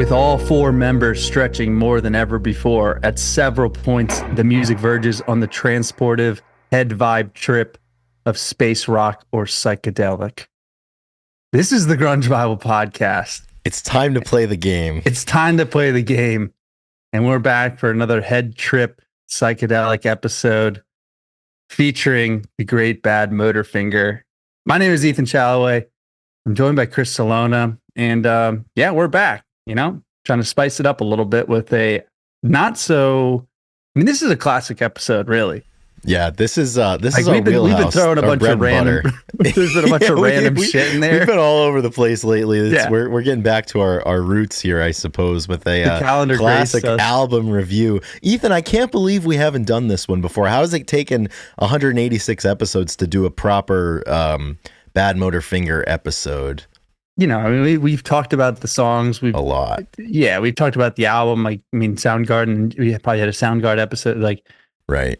With all four members stretching more than ever before, at several points, the music verges on the transportive head vibe trip of space rock or psychedelic. This is the Grunge Bible Podcast. It's time to play the game. It's time to play the game. And we're back for another head trip psychedelic episode featuring the great Badmotorfinger. My name is Ethan Challoway. I'm joined by Chris Salona. And we're back. Trying to spice it up a little bit with this is a classic episode, really. Yeah, this is our we've wheelhouse. Been throwing a bunch of random, there's been a bunch of random shit in there. We've been all over the place lately. We're getting back to our roots here, I suppose, with a classic album review. Ethan, I can't believe we haven't done this one before. How has it taken 186 episodes to do a proper Badmotorfinger episode? We've talked about the songs. A lot. Yeah, we've talked about the album. Soundgarden. We probably had a Soundgarden episode. Right.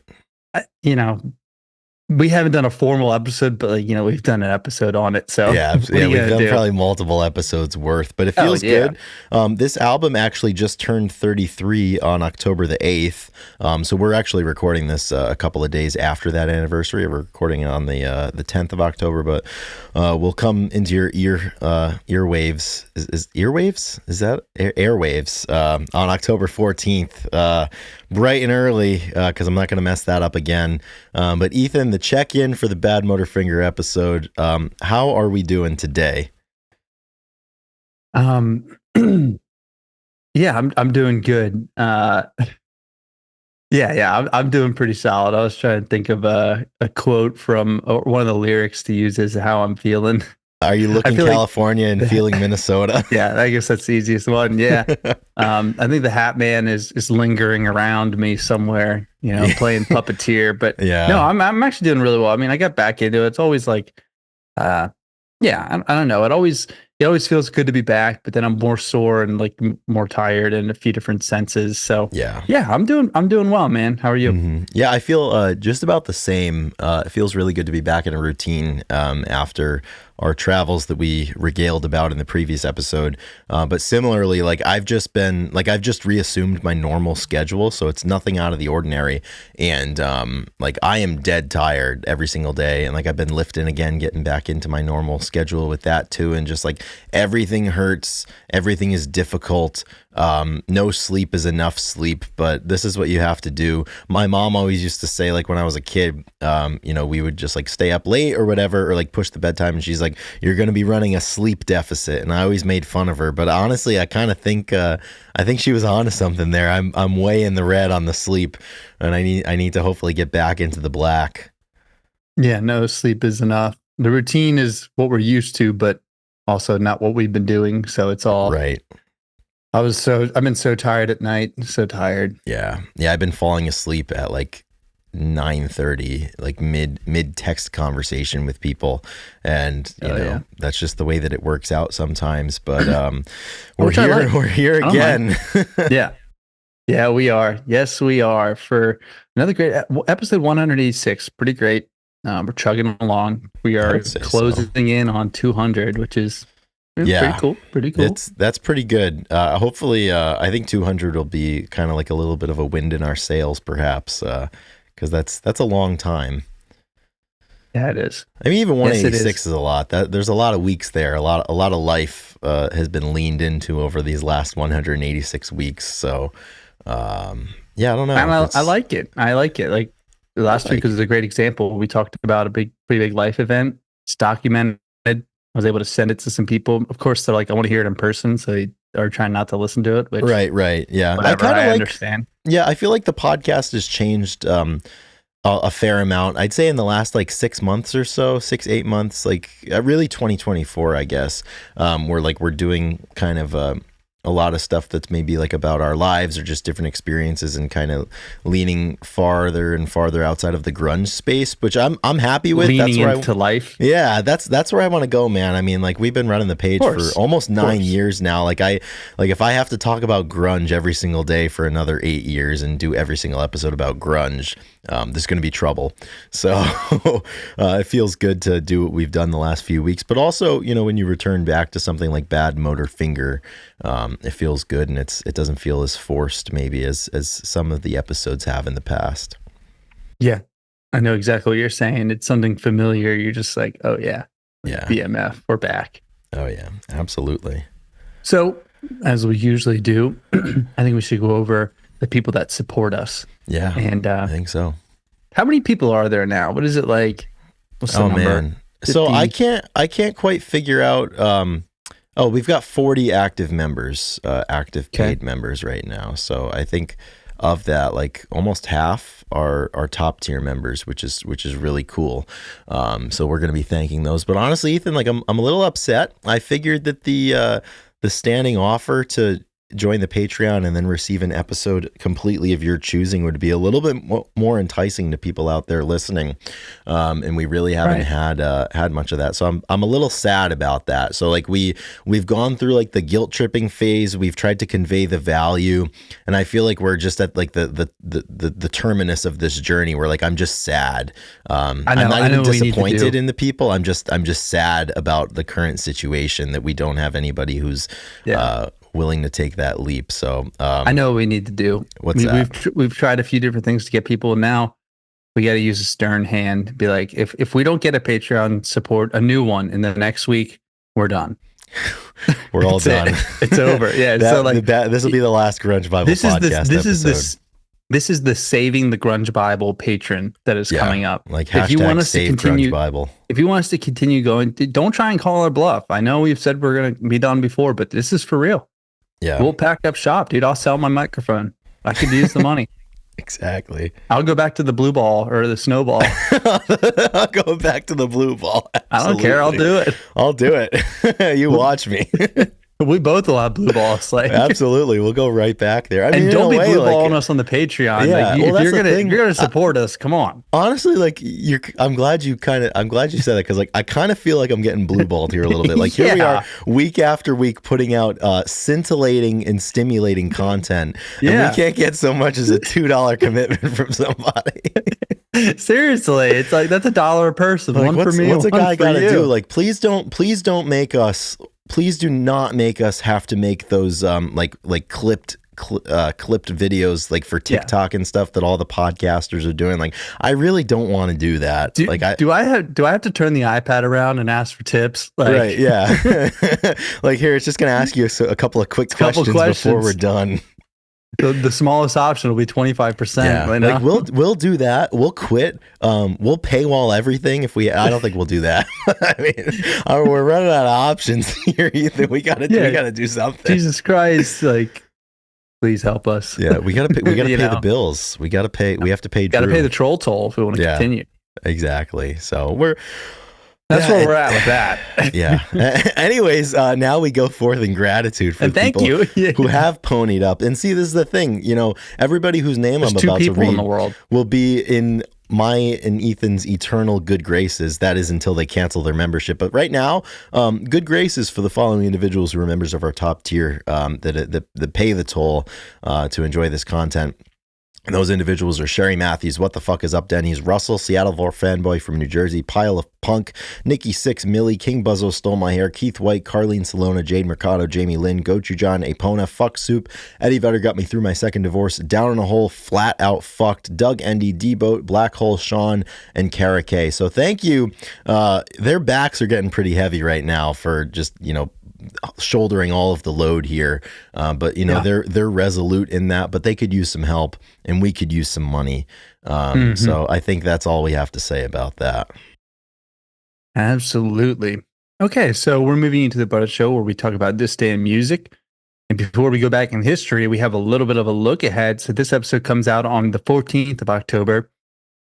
We haven't done a formal episode, but we've done an episode on it. So we've done probably multiple episodes worth, but it feels good. This album actually just turned 33 on October the 8th. So we're actually recording this a couple of days after that anniversary. We're recording it on the 10th of October, but we'll come into your earwaves. Is earwaves? Is that airwaves? On October 14th, bright and early, because I'm not going to mess that up again. But Ethan, the check-in for the Badmotorfinger episode, how are we doing today? I'm doing good. I'm doing pretty solid. I was trying to think of a quote from one of the lyrics to use as how I'm feeling. Are you looking California and feeling Minnesota? Yeah, I guess that's the easiest one. Yeah. I think the Hat Man is lingering around me somewhere, playing puppeteer. But no, I'm actually doing really well. I got back into it. It's always I don't know. It always feels good to be back, but then I'm more sore and more tired in a few different senses. So yeah, I'm doing well, man. How are you? Mm-hmm. Yeah, I feel just about the same. It feels really good to be back in a routine after our travels that we regaled about in the previous episode. But similarly, I've just reassumed my normal schedule, so it's nothing out of the ordinary. And I am dead tired every single day, and I've been lifting again, getting back into my normal schedule with that too. And just everything hurts, everything is difficult. No sleep is enough sleep, but this is what you have to do. My mom always used to say, when I was a kid, we would just stay up late or whatever, or push the bedtime, and she's like, you're going to be running a sleep deficit. And I always made fun of her, but honestly, I kind of think, I think she was onto something there. I'm way in the red on the sleep, and I need to hopefully get back into the black. Yeah, no, sleep is enough. The routine is what we're used to, but also not what we've been doing. So it's all right. I've been so tired at night. So tired. Yeah. I've been falling asleep at 9:30, mid text conversation with people, and that's just the way that it works out sometimes. But we're here again. Yeah, we are. Yes, we are for another great episode 186. Pretty great. We're chugging along. We are closing in on 200, which is pretty cool. That's pretty good. Hopefully, I think 200 will be kind of a little bit of a wind in our sails, perhaps, because that's a long time. Yeah, it is. Even 186 is a lot. There's a lot of weeks there. A lot of life has been leaned into over these last 186 weeks. So, I don't know. I like it. Last week was a great example. We talked about a pretty big life event. It's documented. I was able to send it to some people. Of course, they're like, I want to hear it in person, so they are trying not to listen to it. Which, right. Yeah, I understand. Yeah, I feel like the podcast has changed a fair amount. I'd say in the last 6 months or so, 8 months, really 2024, I guess. We're doing kind of a lot of stuff that's maybe about our lives or just different experiences, and kind of leaning farther and farther outside of the grunge space, which I'm happy with. Leaning into life. Yeah, that's where I want to go, man. We've been running the page for almost 9 years now. If I have to talk about grunge every single day for another 8 years and do every single episode about grunge, there's going to be trouble. So it feels good to do what we've done the last few weeks, but also, when you return back to something like Badmotorfinger, it feels good, and it doesn't feel as forced maybe as some of the episodes have in the past. Yeah, I know exactly what you're saying. It's something familiar. You're just like, oh yeah, BMF, we're back. Oh yeah, absolutely. So as we usually do, I think we should go over the people that support us. Yeah, and I think so. How many people are there now? What is it like? What's the number? Man. 50? So I can't quite figure out. We've got 40 active members, active paid members right now. So I think of that, like almost half are top tier members, which is really cool. So we're going to be thanking those. But honestly, Ethan, like I'm a little upset. I figured that the standing offer to join the Patreon and then receive an episode completely of your choosing would be a little bit more enticing to people out there listening, and we really haven't had much of that. So I'm a little sad about that. So like we've gone through like the guilt tripping phase. We've tried to convey the value, and I feel like we're just at like the terminus of this journey. Where like I'm just sad. I'm not even disappointed in the people. I'm just sad about the current situation that we don't have anybody who's willing to take that leap. So I know what we need to do. What's that? We've tried a few different things to get people. Now we got to use a stern hand. Be like, if we don't get a Patreon support, a new one in the next week, we're done. We're all done. It's over. Yeah. So like this will be the last Grunge Bible podcast episode. This is the Saving the Grunge Bible patron that is coming up. Like hashtag if you want us save to continue, Grunge Bible. If you want us to continue going, don't try and call our bluff. I know we've said we're going to be done before, but this is for real. Yeah, we'll pack up shop, dude. I'll sell my microphone. I could use the money. Exactly. I'll go back to the blue ball or the snowball. I'll go back to the blue ball. Absolutely. I don't care. I'll do it. I'll do it. You watch me. We both will have blue balls. Like absolutely, we'll go right back there. I mean, and don't be blue balling us on the Patreon. Yeah, like, if you're gonna support us, come on. Honestly, like I'm glad you said that because like I kind of feel like I'm getting blue balled here a little bit. Like here we are, week after week, putting out scintillating and stimulating content, and we can't get so much as a $2 commitment from somebody. Seriously, it's like that's $1 a person. Like, one for me. What's a guy got to do? Like, please don't make us. Please do not make us have to make those like clipped videos like for TikTok and stuff that all the podcasters are doing. Like, I really don't want to do that. Do I have to turn the iPad around and ask for tips? Like, right? Yeah. Like here, it's just gonna ask you a couple of quick questions before we're done. The smallest option will be 25%. Yeah, right like we'll do that. We'll quit. We'll paywall everything if we. I don't think we'll do that. I mean, we're running out of options here, Ethan. We gotta do something. Jesus Christ! Like, please help us. Yeah, we gotta pay the bills. We have to pay. We have to pay. Got to pay the troll toll if we want to continue. Exactly. So That's where we're at with that. Yeah. Anyways, now we go forth in gratitude for the people who have ponied up. And see, this is the thing, everybody whose name I'm about to read in the world will be in my and Ethan's eternal good graces. That is until they cancel their membership. But right now, good graces for the following individuals who are members of our top tier that pay the toll to enjoy this content. And those individuals are Sherry Matthews, What the Fuck is Up, Denny's, Russell, Seattle Vor Fanboy from New Jersey, Pile of Punk, Nikki Six, Millie, King Buzzo Stole My Hair, Keith White, Carlene Salona, Jade Mercado, Jamie Lynn, Gochu John, Apona, Fuck Soup, Eddie Vedder Got Me Through My Second Divorce, Down in a Hole, Flat Out Fucked, Doug Endy, D-Boat, Black Hole Sean, and Kara K. So thank you. Their backs are getting pretty heavy right now for just, shouldering all of the load here, but they're resolute in that, but they could use some help and we could use some money. So I think that's all we have to say about that. Absolutely. Okay, so we're moving into the Butter Show where we talk about this day in music. And before we go back in history, we have a little bit of a look ahead. So this episode comes out on the 14th of October,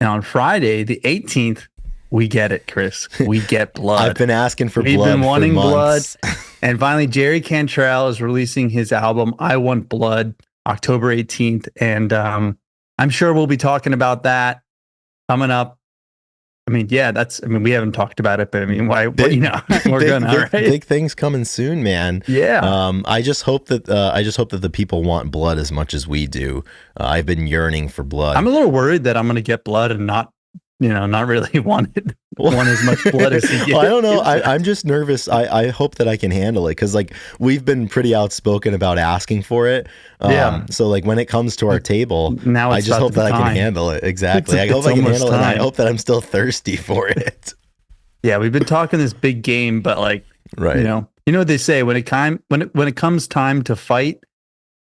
and on Friday, the 18th, we get it, Chris. We get blood. I've been asking for blood. We've been wanting for months. blood. And finally, Jerry Cantrell is releasing his album, I Want Blood, October 18th. And I'm sure we'll be talking about that coming up. I mean, we haven't talked about it, but why, we're gonna, right? Big things coming soon, man. Yeah. I just hope that the people want blood as much as we do. I've been yearning for blood. I'm a little worried that I'm going to get blood and not really want it. want as much blood as he Well, I don't know. gives. I'm just nervous. I hope that I can handle it because like we've been pretty outspoken about asking for it. Yeah. So like when it comes to our table, Now I it's just about hope the that I can time. handle it. Exactly. I hope It's I can almost handle it, and I time. hope that I'm still thirsty for it. Yeah, we've been talking this big game, but like, Right. you know what they say when it comes time to fight,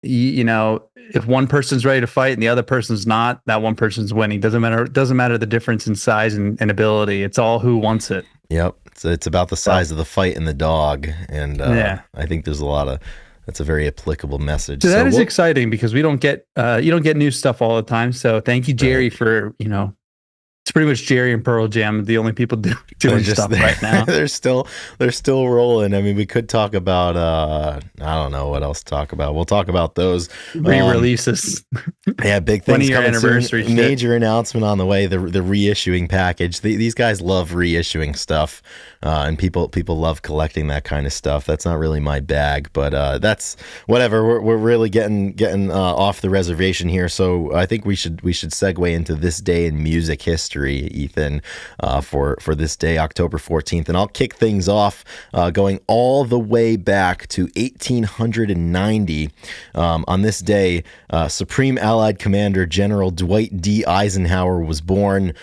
you know, if one person's ready to fight and the other person's not, that one person's winning. Doesn't matter the difference in size and ability. It's all who wants it. Yep. So it's about the So size of the fight and the dog, and yeah. I think there's a lot of that's a very applicable message. So that is we'll, exciting because we don't get you don't get new stuff all the time. So thank you, Jerry, right. for it's pretty much Jerry and Pearl Jam, the only people doing just stuff right now. they're still rolling. I mean, we could talk about I don't know what else to talk about. We'll talk about those Re-releases. Yeah, big things coming anniversary soon. Major announcement on the way. The reissuing package. These guys love reissuing stuff, and people love collecting that kind of stuff. That's not really my bag, but that's whatever. We're really getting off the reservation here. So I think we should segue into this day in music history, Ethan, for this day, October 14th, and I'll kick things off going all the way back to 1890. On this day, Supreme Allied Commander General Dwight D. Eisenhower was born,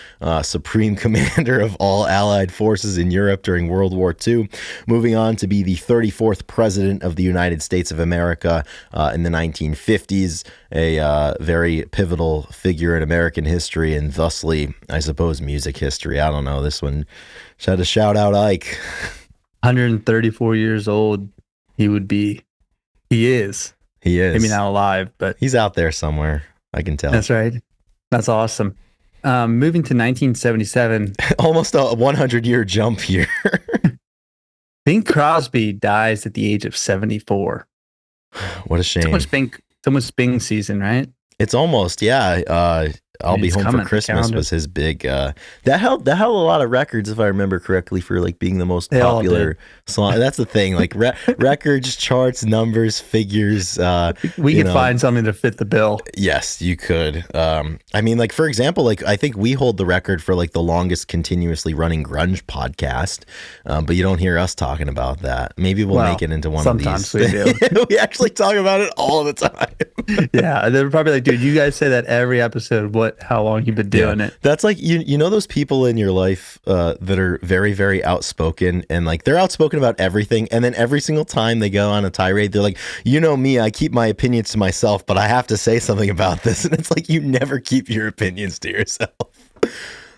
Supreme Commander of all Allied forces in Europe during World War II, moving on to be the 34th President of the United States of America in the 1950s, a very pivotal figure in American history and thusly, I suppose, music history. I don't know. This one had to shout out Ike. 134 years old. He is. He is. Maybe not alive, but he's out there somewhere. I can tell. That's right. That's awesome. Moving to 1977. Almost a 100-year jump here. Bing Crosby dies at the age of 74. What a shame. So much Bing season, right? It's almost, yeah. I'll Be Home for Christmas was his big that held a lot of records, if I remember correctly, for like being the most popular song. That's the thing, like records, charts, numbers, figures. We could find something to fit the bill. Yes, you could. I mean, like, for example, like I think we hold the record for like the longest continuously running grunge podcast, but you don't hear us talking about that. Maybe we'll make it into one of these. Sometimes we do. We actually talk about it all the time. Yeah, they're probably like, dude, you guys say that every episode. How long you've been doing it? That's like you know those people in your life that are very, very outspoken, and like they're outspoken about everything, and then every single time they go on a tirade, they're like, you know me, I keep my opinions to myself, but I have to say something about this, and it's like you never keep your opinions to yourself.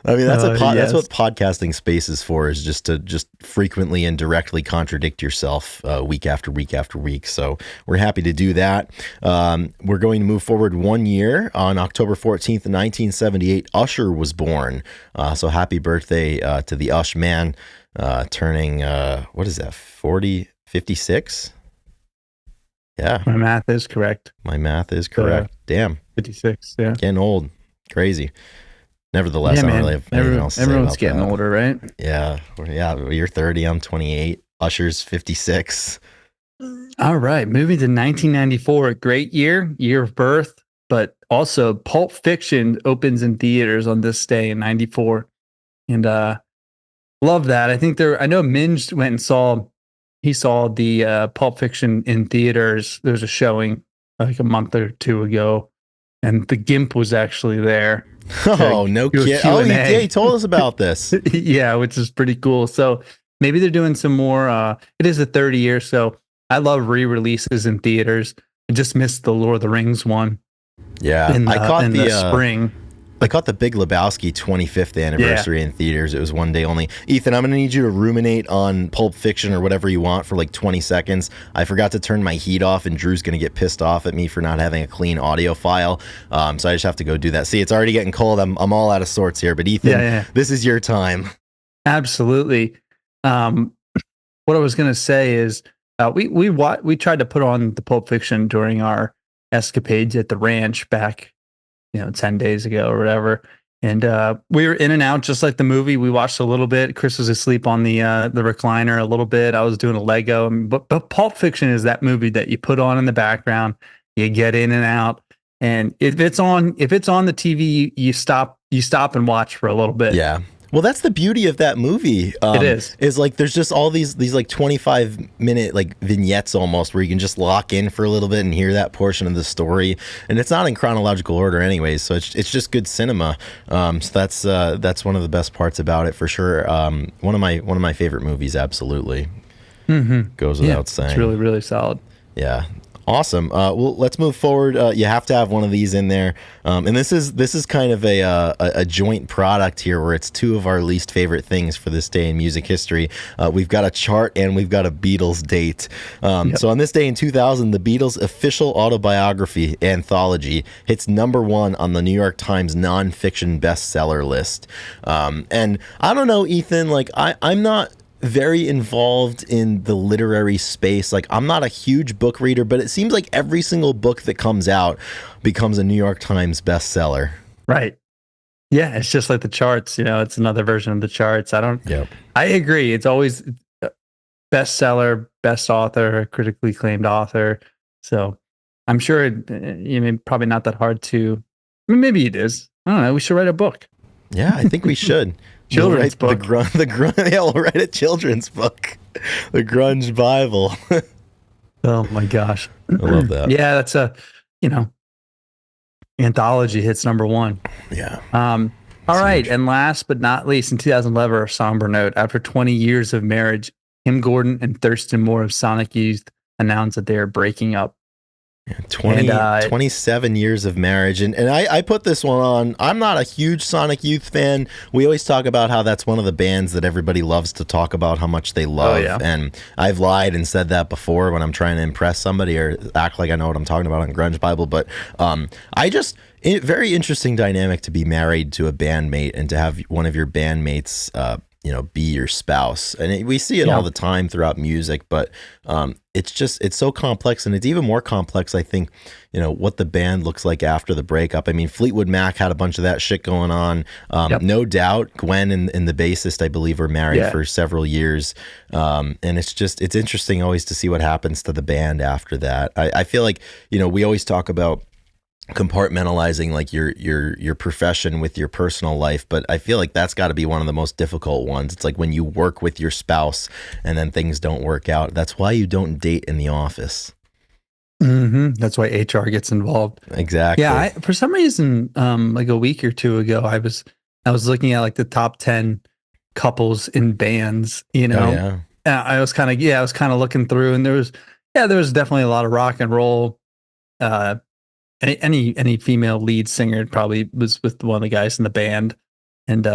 I mean, that's that's what podcasting space is for, is just to frequently and directly contradict yourself week after week after week. So we're happy to do that. We're going to move forward 1 year. On October 14th, 1978, Usher was born. So happy birthday to the Ush man, turning, what is that, 56? Yeah. My math is correct. Damn. 56, yeah. Getting old. Crazy. Nevertheless, I don't really have anything else to say about everyone's getting older, right? Yeah. You're 30. I'm 28. Usher's 56. All right. Moving to 1994. A great year of birth, but also Pulp Fiction opens in theaters on this day in 94. And love that. I know Minge went and saw the Pulp Fiction in theaters. There was a showing like a month or two ago, and the GIMP was actually there. Oh, no kidding. Oh, yeah, he told us about this. Yeah, which is pretty cool. So maybe they're doing some more. It is a 30 year, so I love re-releases in theaters. I just missed the Lord of the Rings one. Yeah, I caught the spring. I caught the Big Lebowski 25th anniversary in theaters. It was one day only. Ethan, I'm going to need you to ruminate on Pulp Fiction or whatever you want for like 20 seconds. I forgot to turn my heat off, and Drew's going to get pissed off at me for not having a clean audio file. So I just have to go do that. See, it's already getting cold. I'm all out of sorts here. But Ethan, This is your time. Absolutely. What I was going to say is we tried to put on the Pulp Fiction during our escapades at the ranch back 10 days ago or whatever. And we were in and out just like the movie. We watched a little bit. Chris was asleep on the recliner a little bit. I was doing a Lego. But Pulp Fiction is that movie that you put on in the background. You get in and out. And if it's on the TV, you stop and watch for a little bit. Yeah. Well, that's the beauty of that movie. It is. Is like there's just all these like 25-minute like vignettes almost where you can just lock in for a little bit and hear that portion of the story, and it's not in chronological order anyways, so it's just good cinema. So that's one of the best parts about it for sure. One of my favorite movies, absolutely. Goes without saying. It's really, really solid. Yeah. Awesome. Well, let's move forward. You have to have one of these in there, and this is kind of a joint product here, where it's two of our least favorite things for this day in music history. We've got a chart and we've got a Beatles date. So on this day in 2000, the Beatles' official autobiography anthology hits #1 on the New York Times nonfiction bestseller list. And I don't know, Ethan. Like I'm not very involved in the literary space. Like I'm not a huge book reader, but it seems like every single book that comes out becomes a New York Times bestseller. Right. Yeah, it's just like the charts, it's another version of the charts. Yep. I agree. It's always bestseller, best author, critically acclaimed author. So I'm sure probably not that hard to, maybe it is. I don't know. We should write a book. Yeah, I think we should. Children's book. Yeah, we'll write a children's book. The Grunge Bible. Oh my gosh. I love that. Yeah, that's anthology hits #1. Yeah. All right. Huge. And last but not least, in 2011, a somber note. After 20 years of marriage, Kim Gordon and Thurston Moore of Sonic Youth announced that they are breaking up. 27 years of marriage. And I put this one on. I'm not a huge Sonic Youth fan. We always talk about how that's one of the bands that everybody loves to talk about how much they love. Oh, yeah. And I've lied and said that before when I'm trying to impress somebody or act like I know what I'm talking about on Grunge Bible. But very interesting dynamic to be married to a bandmate and to have one of your bandmates be your spouse. And we see it all the time throughout music, but it's so complex, and it's even more complex, I think, what the band looks like after the breakup. I mean, Fleetwood Mac had a bunch of that shit going on. No doubt Gwen and the bassist, I believe, were married for several years. And it's interesting always to see what happens to the band after that. I feel like, we always talk about compartmentalizing like your profession with your personal life, but I feel like that's got to be one of the most difficult ones. It's like when you work with your spouse and then things don't work out. That's why you don't date in the office. That's why HR gets involved. Exactly. Yeah. For some reason, like a week or two ago, I was looking at like the top 10 couples in bands. I was kind of looking through, and there was definitely a lot of rock and roll. Any female lead singer probably was with one of the guys in the band. And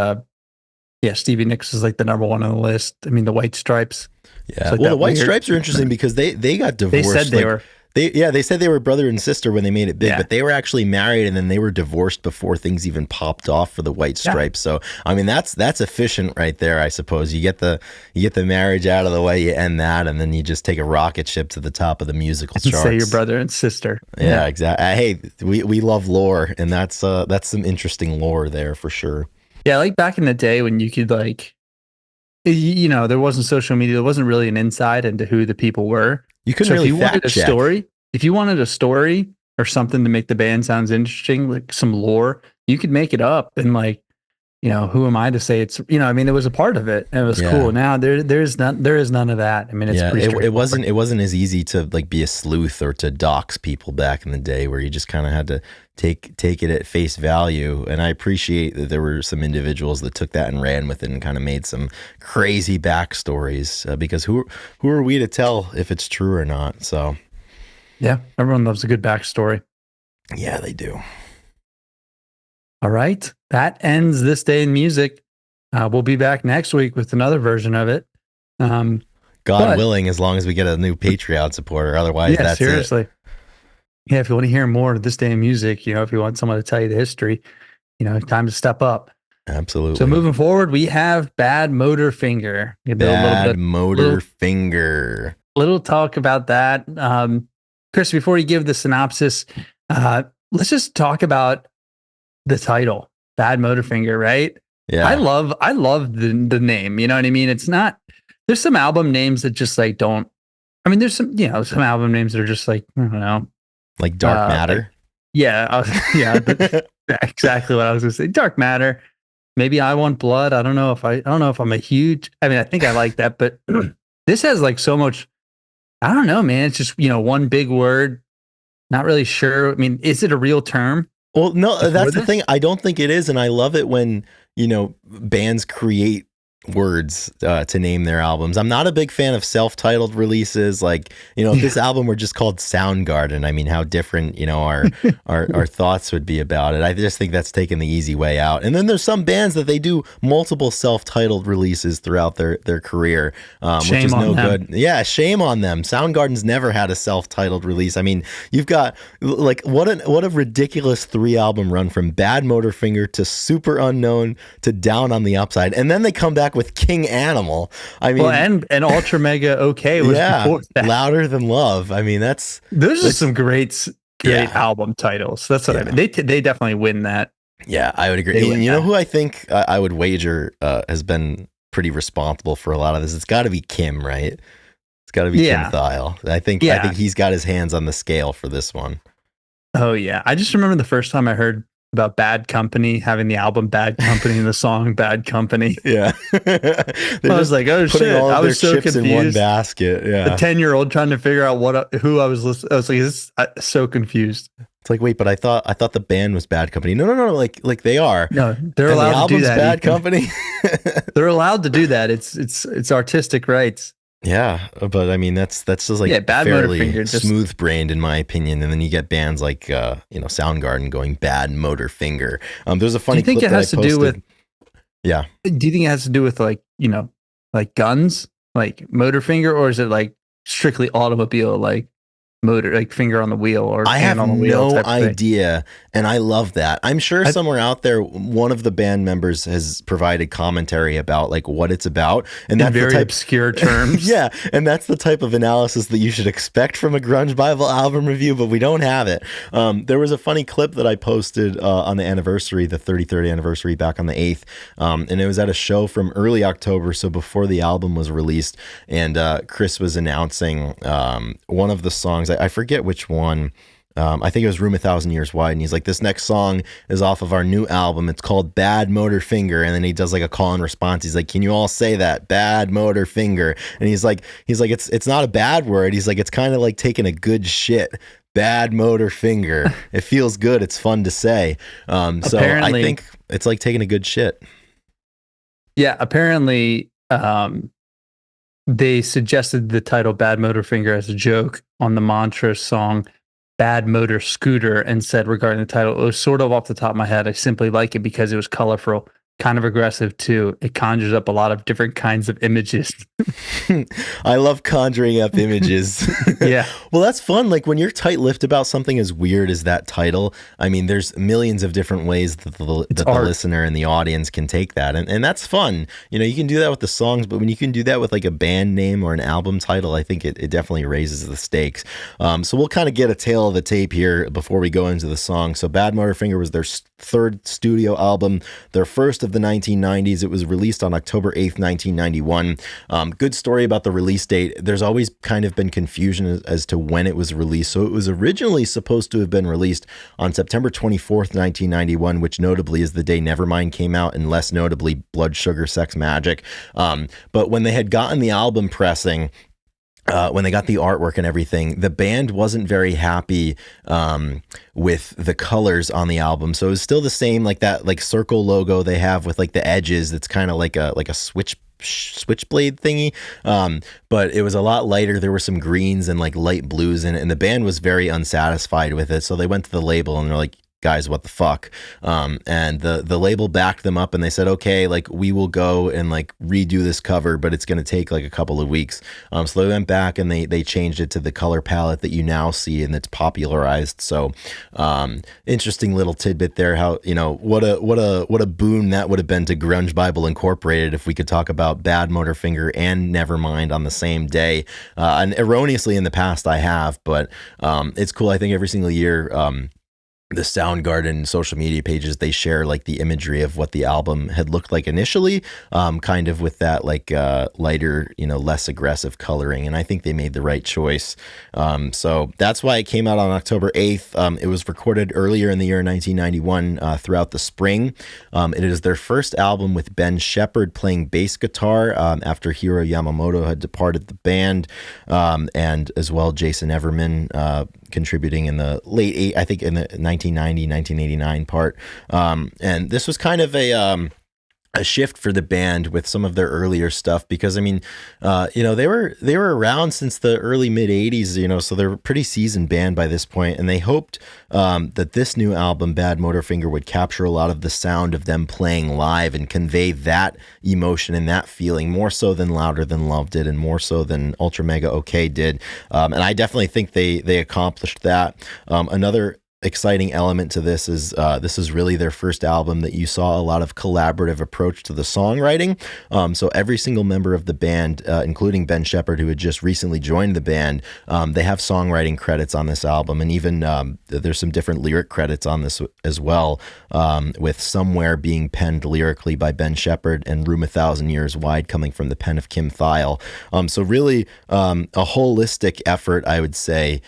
Stevie Nicks was like the #1 on the list. I mean, the White Stripes. Yeah. Well, the White Stripes are interesting because they got divorced. They said they were. They said they were brother and sister when they made it big, but they were actually married, and then they were divorced before things even popped off for the White Stripes. So, I mean, that's efficient right there, I suppose. You get the marriage out of the way, you end that, and then you just take a rocket ship to the top of the musical charts. Say your brother and sister. Yeah, exactly. Hey, we love lore, and that's some interesting lore there for sure. Yeah, like back in the day when you could there wasn't social media, there wasn't really an insight into who the people were. You couldn't really fact check. If you wanted a story or something to make the band sounds interesting, like some lore, you could make it up. And who am I to say it's, it was a part of it, and it was cool. Now there is none of that. I mean, it's pretty it wasn't as easy to like be a sleuth or to dox people back in the day, where you just kind of had to take it at face value. And I appreciate that there were some individuals that took that and ran with it and kind of made some crazy backstories, because who are we to tell if it's true or not? So yeah, everyone loves a good backstory. Yeah, they do. All right. That ends this day in music. We'll be back next week with another version of it. God willing, as long as we get a new Patreon supporter. Otherwise, that's seriously. Yeah, if you want to hear more of this day in music, if you want someone to tell you the history, time to step up. Absolutely. So moving forward, we have Badmotorfinger. Badmotorfinger. Little talk about that. Chris, before you give the synopsis, let's just talk about the title, Badmotorfinger, right? Yeah. I love the name. You know what I mean? It's not, there's some album names that just like don't, I mean, there's some, some album names that are just like, I don't know. Like Dark Matter? Yeah. Exactly what I was going to say. Dark Matter. maybe I Want Blood. I don't know if I'm a huge. I mean, I think I like that, but this has like so much. I don't know, man. It's just one big word. Not really sure. I mean, is it a real term Well, no, for that's the this? thing. I don't think it is, and I love it when bands create words to name their albums. I'm not a big fan of self-titled releases. Like, if this album were just called Soundgarden, I mean, how different our thoughts would be about it. I just think that's taking the easy way out. And then there's some bands that they do multiple self-titled releases throughout their career, which Shame is on no them. good. Yeah, shame on them. Soundgarden's never had a self-titled release. I mean, you've got like what a ridiculous 3-album run from Badmotorfinger to Super Unknown to Down on the Upside, and then they come back with King Animal. I mean, Well, and Ultra Mega OK was yeah, before that. Louder Than Love. I mean, Those are some great Yeah. album titles. That's what I Yeah. mean. They definitely win that. yeah, I would agree. They And win you know that. who I think I would wager has been pretty responsible for a lot of this? It's got to be Kim, right? It's got to be Yeah. Kim Thile. I think he's got his hands on the scale for this one. Oh yeah. I just remember the first time I heard about Bad Company having the album Bad Company and the song Bad Company. Yeah, I was like, oh putting shit! all of I was their so chips confused. in one basket. A Yeah, 10-year-old trying to figure out who I was listening. I was like, so confused. it's like, wait, but I thought the band was Bad Company. No, like they are. No, they're And the allowed to do album's that. Bad Ethan. Company. They're allowed to do that. It's artistic rights. Yeah, but I mean that's just like Badmotorfinger fairly just smooth brained in my opinion, and then you get bands like Soundgarden going Badmotorfinger. There's a Do funny you think clip it that has I to do posted. with? Yeah, Do you think it has to do with like guns, like Motorfinger, or is it like strictly automobile, like motor, like finger on the wheel or I hand have on the wheel no type of thing? idea, and I love that. I'm sure I- somewhere out there, one of the band members has provided commentary about like what it's about, and In that's the very type. obscure terms. Yeah, and that's the type of analysis that you should expect from a Grunge Bible album review, but we don't have it. There was a funny clip that I posted on the anniversary, the 33rd anniversary, back on the 8th, and it was at a show from early October, so before the album was released, and Chris was announcing one of the songs. I forget which one. I think it was Room 1,000 Years Wide, and he's like, this next song is off of our new album. It's called Badmotorfinger, and then he does like a call and response. He's like, can you all say that? Badmotorfinger. And he's like, it's not a bad word. He's like, it's kind of like taking a good shit. Badmotorfinger. It feels good. It's fun to say. So Apparently- I think it's like taking a good shit. Yeah, apparently they suggested the title Badmotorfinger as a joke on the Mantra song Bad Motor Scooter and said regarding the title, it was sort of off the top of my head. I simply like it because it was colorful, kind of aggressive too. It conjures up a lot of different kinds of images. I love conjuring up images. Yeah. Well, that's fun. Like when you're tight-lipped about something as weird as that title, I mean, there's millions of different ways that the art. listener and the audience can take that. And that's fun. You can do that with the songs, but when you can do that with like a band name or an album title, I think it definitely raises the stakes. So we'll kind of get a tail of the tape here before we go into the song. So Badmotorfinger was their third studio album, their first of the 1990s. It was released on October 8th, 1991. Good story about the release date. There's always kind of been confusion as to when it was released. So it was originally supposed to have been released on September 24th, 1991, which notably is the day Nevermind came out, and less notably Blood Sugar Sex Magic. But when they had gotten the album pressing, when they got the artwork and everything, the band wasn't very happy with the colors on the album. So it was still the same, like that like circle logo they have with like the edges. It's kind of like a switchblade thingy, but it was a lot lighter. There were some greens and like light blues in it, and the band was very unsatisfied with it. So they went to the label and they're like, guys, what the fuck? And the label backed them up and they said, okay, like we will go and like redo this cover, but it's going to take like a couple of weeks. So they went back and they changed it to the color palette that you now see and that's popularized. So interesting little tidbit there. How what a boon that would have been to Grunge Bible Incorporated if we could talk about Badmotorfinger and Nevermind on the same day. And erroneously in the past I have, but it's cool. I think every single year the Soundgarden social media pages, they share like the imagery of what the album had looked like initially, kind of with that like lighter, less aggressive coloring. And I think they made the right choice. So that's why it came out on October 8th. It was recorded earlier in the year 1991 throughout the spring. It is their first album with Ben Shepherd playing bass guitar after Hiro Yamamoto had departed the band, and as well Jason Everman contributing in the late I think in the 1989 part. And this was kind of a shift for the band with some of their earlier stuff, because I mean, they were around since the early mid 80s, so they're a pretty seasoned band by this point, and they hoped that this new album, Badmotorfinger, would capture a lot of the sound of them playing live and convey that emotion and that feeling more so than Louder Than Love did, and more so than Ultra Mega OK did. And I definitely think they accomplished that. Another exciting element to this is really their first album that you saw a lot of collaborative approach to the songwriting. So every single member of the band, including Ben Shepherd, who had just recently joined the band, they have songwriting credits on this album, and even there's some different lyric credits on this as well, with Somewhere being penned lyrically by Ben Shepherd and Room 1,000 Years Wide coming from the pen of Kim Thayil. So really a holistic effort, I would say,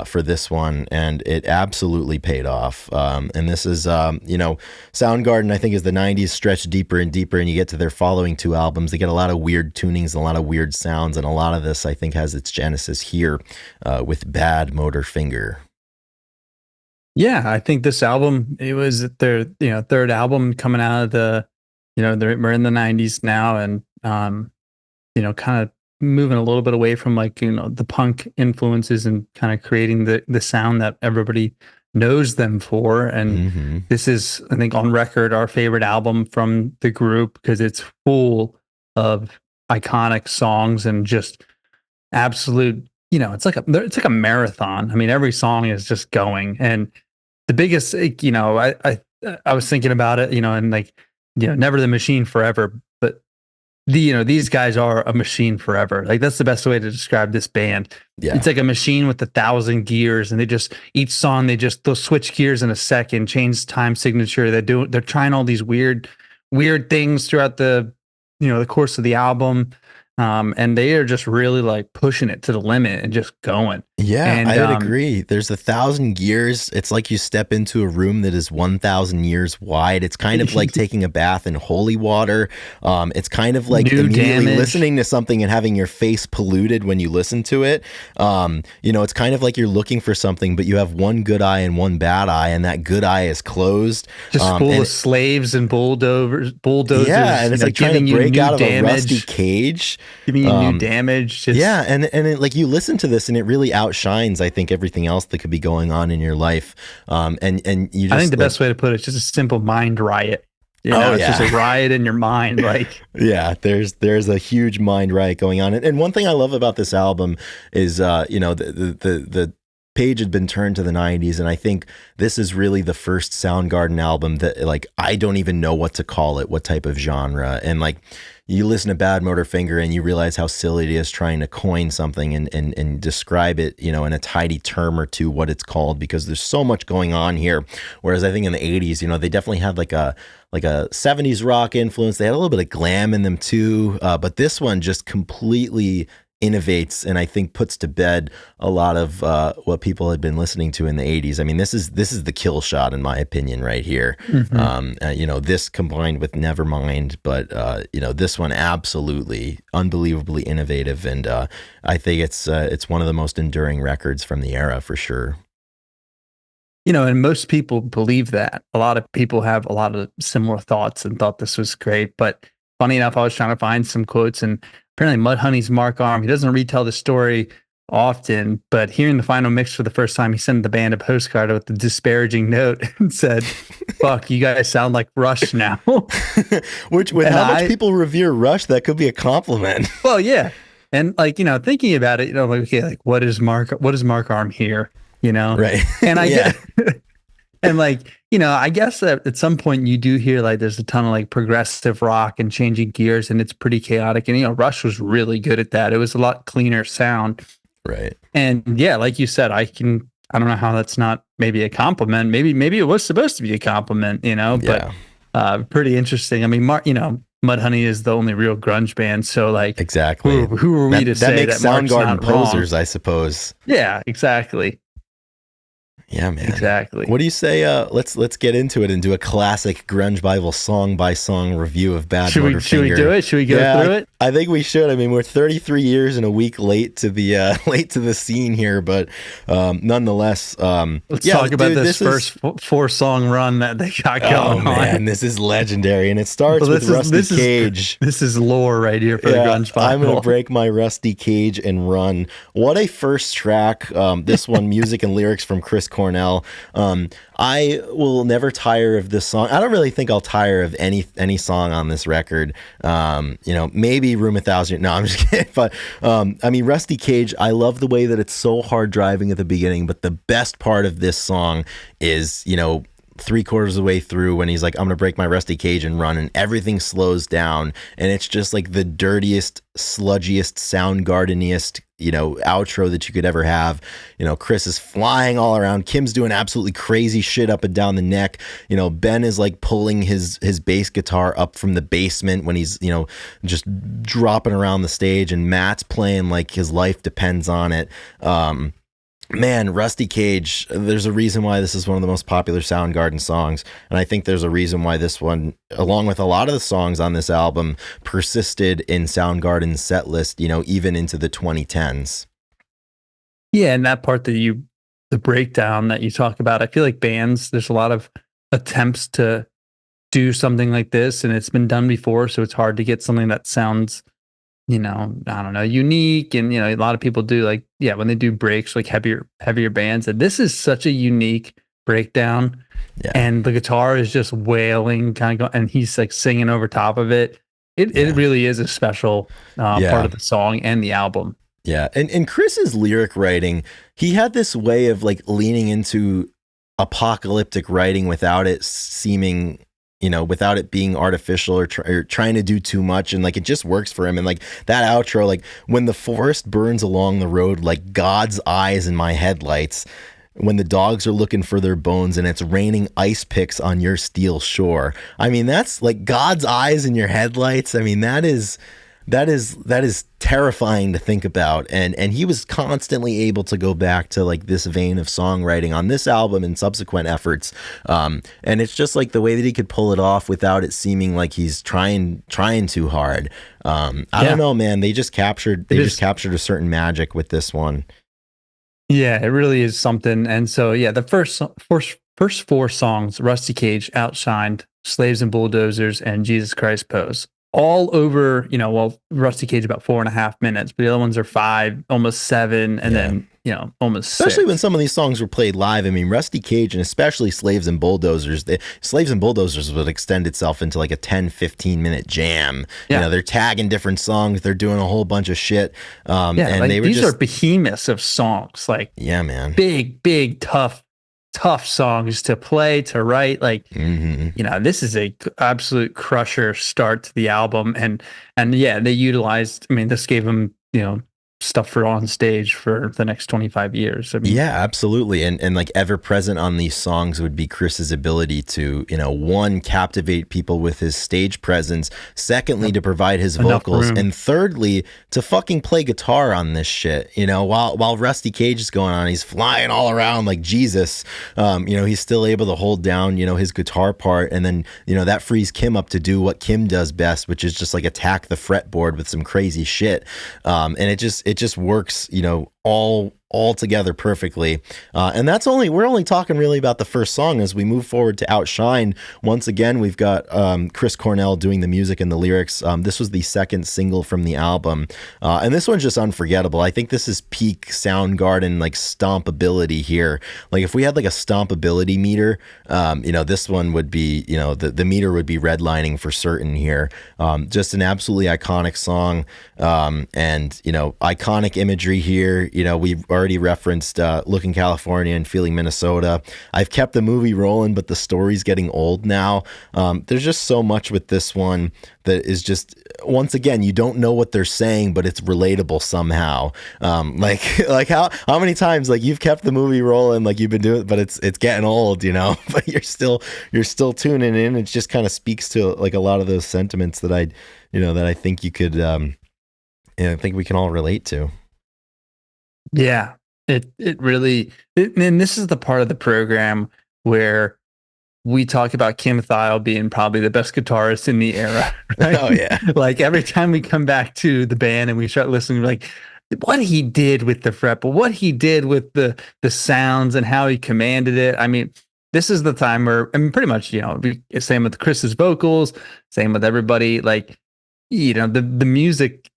for this one, and it absolutely paid off. And this is, Soundgarden, I think, as the 90s stretched deeper and deeper, and you get to their following two albums, they get a lot of weird tunings, a lot of weird sounds, and a lot of this, I think, has its genesis here with Badmotorfinger. Yeah, I think this album, it was their third album coming out of the, we're in the 90s now, and kind of moving a little bit away from like the punk influences and kind of creating the sound that everybody knows them for. And this is, I think, on record, our favorite album from the group, because it's full of iconic songs and just absolute, it's like a marathon. I mean, every song is just going. And the biggest, I was thinking about it, and like, Never the Machine Forever, but these guys are a machine forever. Like, that's the best way to describe this band. Yeah. It's like a machine with 1,000 gears, and each song, they'll switch gears in a second, change time signature. They're trying all these weird things throughout the course of the album. And they are just really like pushing it to the limit and just going. Yeah, and, I would agree. There's 1,000 gears. It's like you step into a room that is 1,000 years wide. It's kind of like taking a bath in holy water. It's kind of like immediately listening to something and having your face polluted when you listen to it. It's kind of like you're looking for something, but you have one good eye and one bad eye, and that good eye is closed. Just full of slaves and bulldozers. Yeah, and it's like trying to break out of a rusty cage. Giving you new damage. And like you listen to this and it really outshines, I think, everything else that could be going on in your life. And you just, I think the best way to put it is just a simple mind riot. It's just a riot in your mind. Like, yeah, there's a huge mind riot going on. And one thing I love about this album is, the page had been turned to the 90s, and I think this is really the first Soundgarden album that, like, I don't even know what to call it, what type of genre. And like, you listen to Badmotorfinger and you realize how silly it is trying to coin something and describe it, in a tidy term or two, what it's called, because there's so much going on here. Whereas I think in the 80s, they definitely had like a 70s rock influence. They had a little bit of glam in them too. But this one just completely innovates and I think puts to bed a lot of what people had been listening to in the 80s. I mean, this is the kill shot, in my opinion, right here. This combined with Nevermind, but this one absolutely unbelievably innovative, and I think it's one of the most enduring records from the era for sure. And most people believe that. A lot of people have a lot of similar thoughts and thought this was great. But funny enough, I was trying to find some quotes, and apparently Mudhoney's Mark Arm, he doesn't retell the story often, but hearing the final mix for the first time, he sent the band a postcard with a disparaging note and said, "Fuck, you guys sound like Rush now." Which, with how much people revere Rush, that could be a compliment. Well, yeah. And like, thinking about it, like, okay, like what is Mark Arm here? Right. And I get, and like, I guess that at some point you do hear like there's a ton of like progressive rock and changing gears, and it's pretty chaotic. And Rush was really good at that. It was a lot cleaner sound. Right. And yeah, like you said, I can I don't know how that's not maybe a compliment. Maybe it was supposed to be a compliment, but Yeah, pretty interesting. I mean, Mudhoney is the only real grunge band, so like, exactly. who are we to That say makes that Mark's Soundgarden not wrong? posers, I suppose. Yeah, exactly. Yeah, man. Exactly. What do you say? Let's get into it and do a classic Grunge Bible song by song review of Should we do Badmotorfinger. it? Should we go Yeah, through it? I think we should. I mean, we're 33 years and a week late to the late to the scene here, but nonetheless, Let's yeah, talk about dude, this first four-song run that they got oh going man, on. this is legendary, and it starts Well, with Rusty Cage. this is lore right here for the Yeah, grunge I'm gonna Bible. break my rusty cage and run. What a first track! This one, music and lyrics from Chris Cornell. I will never tire of this song. I don't really think I'll tire of any song on this record. Maybe Room 1,000. No, I'm just kidding. But I mean, Rusty Cage. I love the way that it's so hard driving at the beginning, but the best part of this song is, three-quarters of the way through when he's like, I'm gonna break my rusty cage and run, and everything slows down, and it's just like the dirtiest, sludgiest, Soundgardeniest outro that you could ever have. Chris is flying all around, Kim's doing absolutely crazy shit up and down the neck. Ben is like pulling his bass guitar up from the basement when he's just dropping around the stage, and Matt's playing like his life depends on it. Man, Rusty Cage, there's a reason why this is one of the most popular Soundgarden songs. And I think there's a reason why this one, along with a lot of the songs on this album, persisted in Soundgarden's set list, even into the 2010s. Yeah, and that part the breakdown that you talk about, I feel like bands, there's a lot of attempts to do something like this, and it's been done before, so it's hard to get something that sounds, I don't know, unique. And, a lot of people do when they do breaks, like heavier bands. And this is such a unique breakdown. Yeah. And the guitar is just wailing and he's like singing over top of it. It really is a special part of the song and the album. Yeah. And Chris's lyric writing, he had this way of like leaning into apocalyptic writing without it seeming, without it being artificial or trying to do too much. And like, it just works for him. And like that outro, like when the forest burns along the road, like God's eyes in my headlights, when the dogs are looking for their bones and it's raining ice picks on your steel shore. I mean, that's like God's eyes in your headlights. I mean, that is terrifying to think about. And he was constantly able to go back to like this vein of songwriting on this album and subsequent efforts. And it's just like the way that he could pull it off without it seeming like he's trying too hard. I don't know, man. They just captured a certain magic with this one. Yeah, it really is something. And so, yeah, the first four songs, Rusty Cage, Outshined, Slaves and Bulldozers, and Jesus Christ Pose, all over, Rusty Cage about 4.5 minutes, but the other ones are 5, almost 7, and then, almost 6. Especially when some of these songs were played live. I mean, Rusty Cage and especially Slaves and Bulldozers, Slaves and Bulldozers would extend itself into like a 10-15 minute jam. Yeah. They're tagging different songs. They're doing a whole bunch of shit. And like, they were these are behemoths of songs. Like, yeah, man, big, tough songs to play, to write. Like, this is a absolute crusher start to the album. And yeah, they utilized, this gave them, stuff for on stage for the next 25 years. I mean, yeah, absolutely. And like ever present on these songs would be Chris's ability to, one, captivate people with his stage presence, secondly, to provide his vocals, and thirdly, to fucking play guitar on this shit. While Rusty Cage is going on, he's flying all around like Jesus. He's still able to hold down, his guitar part, and then, that frees Kim up to do what Kim does best, which is just like attack the fretboard with some crazy shit. And it just works, all together perfectly. And we're only talking really about the first song. As we move forward to Outshine, once again, we've got Chris Cornell doing the music and the lyrics. This was the second single from the album. And this one's just unforgettable. I think this is peak Soundgarden, like stompability here. Like if we had like a stompability meter, this one would be, the meter would be redlining for certain here. Just an absolutely iconic song. And, iconic imagery here. We already referenced Looking California and Feeling Minnesota. I've kept the movie rolling, but the story's getting old now. There's just so much with this one that is just, once again, you don't know what they're saying, but it's relatable somehow. Like how many times like you've kept the movie rolling, like you've been doing, but it's getting old, but you're still tuning in. It just kind of speaks to like a lot of those sentiments that I think you could, I think we can all relate to. Yeah, it really, and this is the part of the program where we talk about Kim Thile being probably the best guitarist in the era. Right? Oh yeah. Like every time we come back to the band and we start listening, we're like, what he did with the fret, but what he did with the sounds and how he commanded it. I mean, this is the time where, I mean, pretty much, same with Chris's vocals, same with everybody. Like, the music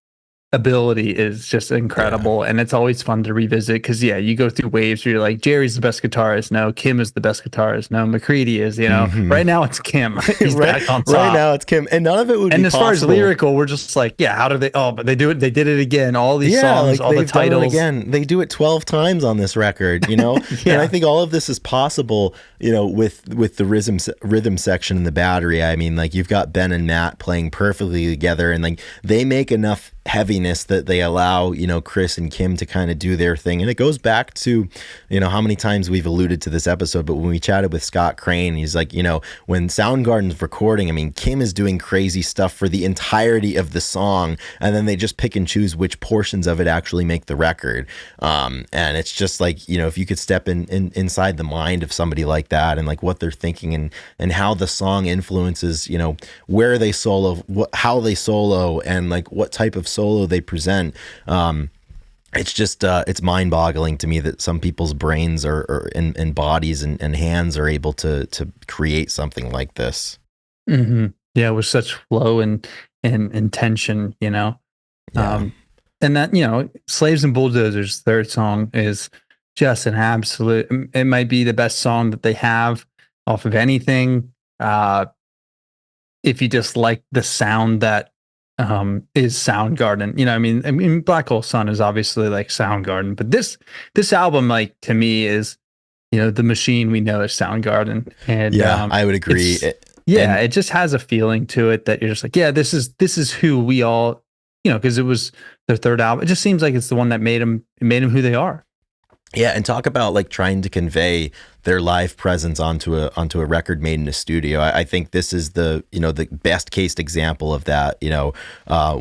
ability is just incredible, and it's always fun to revisit because you go through waves where you're like, Jerry's the best guitarist, no, Kim is the best guitarist, no, McCready is, right now it's Kim. He's back on top. Right now it's Kim, and none of it would and be as possible. far as lyrical, we're just like, how do they, but they did it again, all these songs, like all the titles again, they do it 12 times on this record, and I think all of this is possible, with the rhythm section in the battery. I mean, like, you've got Ben and Matt playing perfectly together, and like they make enough heaviness that they allow Chris and Kim to kind of do their thing. And it goes back to how many times we've alluded to this episode, but when we chatted with Scott Crane, he's like, when Soundgarden's recording, I mean, Kim is doing crazy stuff for the entirety of the song, and then they just pick and choose which portions of it actually make the record. And it's just like, if you could step inside the mind of somebody like that and like what they're thinking and how the song influences where they solo, how they solo, and like what type of solo they present. It's just it's mind-boggling to me that some people's brains and bodies and hands are able to create something like this. Mm-hmm. Yeah, with such flow and intention, Yeah. And that, Slaves and Bulldozers, third song, is just an absolute, it might be the best song that they have off of anything. If you just like the sound that is Soundgarden, I mean, Black Hole Sun is obviously like Soundgarden, but this album, like, to me, is, the machine we know as Soundgarden. And I would agree. It just has a feeling to it that you're just like, this is who we all, because it was their third album. It just seems like it's the one that made them who they are. Yeah, and talk about like trying to convey their live presence onto a record made in a studio. I think this is the the best case example of that.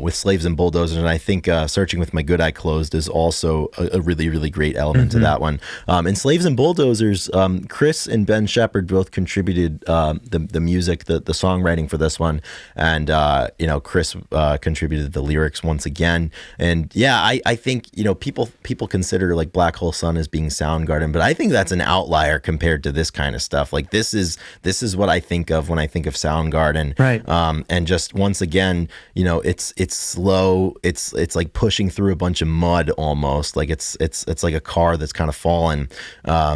With Slaves and Bulldozers, and I think Searching with My Good Eye Closed is also a really, really great element to that one. In Slaves and Bulldozers, Chris and Ben Shepherd both contributed the music, the songwriting for this one, and Chris contributed the lyrics once again. And I think people consider like Black Hole Sun as being Soundgarden, but I think that's an outlier compared to this kind of stuff. Like this is what I think of when I think of Soundgarden. Right. And just once again, it's slow. It's like pushing through a bunch of mud almost. Like it's like a car that's kind of fallen, a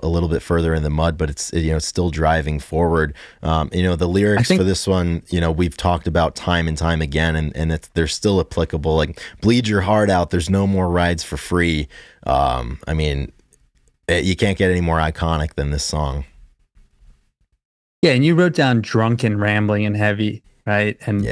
little bit further in the mud, but it's still driving forward. The lyrics for this one, we've talked about time and time again, and they're still applicable. Like, bleed your heart out. There's no more rides for free. I mean, you can't get any more iconic than this song. Yeah, and you wrote down drunken, rambling, and heavy, right? And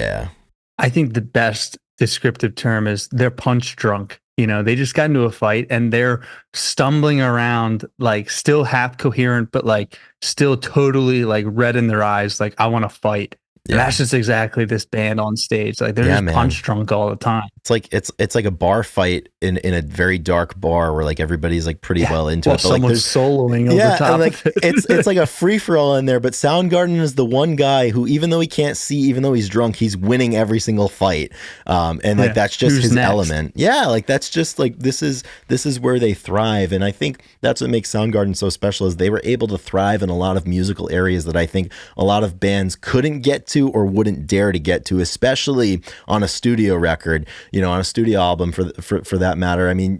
I think the best descriptive term is they're punch drunk. They just got into a fight and they're stumbling around, like still half coherent, but like still totally like red in their eyes, like, I want to fight. And that's just exactly this band on stage. Like, they're just punch drunk all the time. It's like a bar fight in a very dark bar where like everybody's like pretty well into it. But Someone's soloing over top like, of it. it's like a free for all in there. But Soundgarden is the one guy who, even though he can't see, even though he's drunk, he's winning every single fight. And like that's just his element. Yeah, like that's just like this is where they thrive. And I think that's what makes Soundgarden so special, is they were able to thrive in a lot of musical areas that I think a lot of bands couldn't get to or wouldn't dare to get to, especially on a studio record, on a studio album for that matter. I mean,